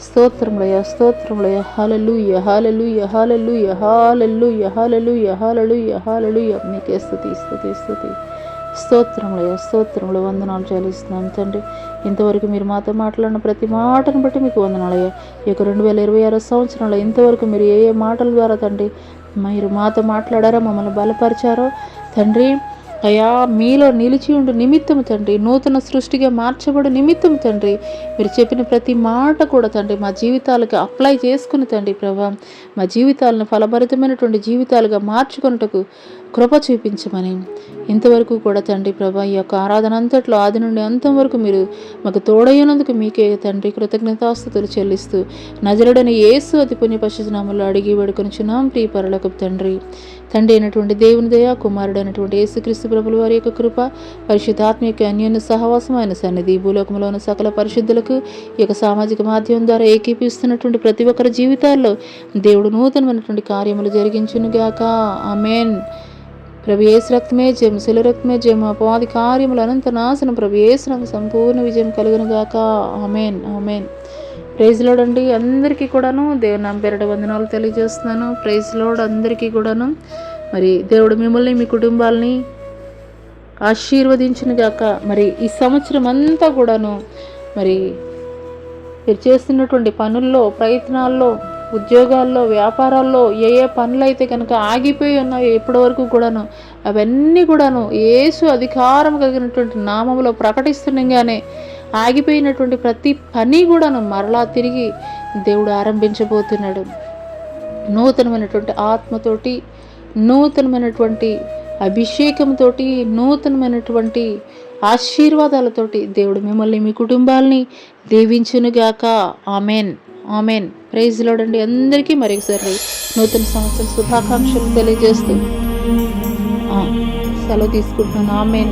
స్తోత్రములయ, స్తోత్రములయ. హల్లెలూయా, హల్లెలూయా, హల్లెలూయా, హల్లెలూయా, హల్లెలూయా, హల్లెలూయా, హల్లెలూయా. మీకే స్తుతి, స్తుతి, స్తుతి. స్తోత్రములయ, స్తోత్రములు. వందనాలు చెల్లిస్తున్నాం తండ్రి. ఇంతవరకు మీరు మాతో మాట్లాడిన ప్రతి మాటను బట్టి మీకు వందనాలయ్యా. ఈ యొక్క 2026 సంవత్సరంలో ఇంతవరకు మీరు ఏ ఏ మాటల ద్వారా తండ్రి మీరు మాతో మాట్లాడారో, మమ్మల్ని బలపరిచారో తండ్రి అయ్యా, మీలో నిలిచి ఉండు నిమిత్తము తండ్రి, నూతన సృష్టిగా మార్చబడు నిమిత్తము తండ్రి, మీరు చెప్పిన ప్రతి మాట కూడా తండ్రి మా జీవితాలకు అప్లై చేసుకుని తండ్రి ప్రభా మా జీవితాలను ఫలభరితమైనటువంటి జీవితాలుగా మార్చుకొనుటకు కృప చూపించమని ఇంతవరకు కూడా తండ్రి ప్రభా ఈ యొక్క ఆరాధన అంతట్లో ఆది నుండి అంతం వరకు మీరు మాకు తోడయ్యేందుకు మీకే తండ్రి కృతజ్ఞతాస్తుతులు చెల్లిస్తూ నజరుడైన యేసు అతి పుణ్య పరిశుద్ధ నామములో అడిగి వేడుకొనుచున్నాం. ప్రియ పరలోకపు తండ్రి అయినటువంటి దేవుని దయ, కుమారుడైనటువంటి యేసుక్రీస్తు ప్రభుల వారి యొక్క కృప, పరిశుద్ధాత్మ యొక్క అన్యోన్య సహవాసం ఆయన సన్నిధి, భూలోకంలో ఉన్న సకల పరిశుద్ధులకు ఈ యొక్క సామాజిక మాధ్యమం ద్వారా ఏకీపిస్తున్నటువంటి ప్రతి ఒక్కరి జీవితాల్లో దేవుడు నూతనమైనటువంటి కార్యములు జరిగించునుగాక. ఆమేన్. ప్రభు యేసు రక్తమే జయం, శిల రక్తమే జయం, అపవాది కార్యములు అనంత నాశనం ప్రభు యేసు రంగ సంపూర్ణ విజయం కలుగునుగాక. ఆమేన్, ఆమేన్. ప్రైజ్ లార్డ్ అండి. అందరికీ కూడాను దేవుని నామం పేరిట వందనాలు తెలియజేస్తున్నాను. ప్రైజ్ లార్డ్ అందరికీ కూడాను. మరి దేవుడు మిమ్మల్ని మీ కుటుంబాలని ఆశీర్వదించునుగాక. మరి ఈ సంవత్సరం అంతా కూడాను మరి మీరు చేస్తున్నటువంటి పనుల్లో, ప్రయత్నాల్లో, ఉద్యోగాల్లో, వ్యాపారాల్లో ఏ ఏ పనులు అయితే కనుక ఆగిపోయి ఉన్నాయో ఇప్పటి వరకు కూడాను అవన్నీ కూడాను యేసు అధికారం కలిగినటువంటి నామములో ప్రకటిస్తుండగానే ఆగిపోయినటువంటి ప్రతి పని కూడాను మరలా తిరిగి దేవుడు ఆరంభించబోతున్నాడు. నూతనమైనటువంటి ఆత్మతోటి, నూతనమైనటువంటి అభిషేకంతో, నూతనమైనటువంటి ఆశీర్వాదాలతోటి దేవుడు మిమ్మల్ని మీ కుటుంబాలని దీవించునుగాక. Amen, amen. ప్రైజ్ లార్డ్ అండి. అందరికీ మరొకసారి నూతన సంవత్సరం శుభాకాంక్షలు తెలియజేస్తూ సెలవు తీసుకుంటున్నాను. ఆమెన్.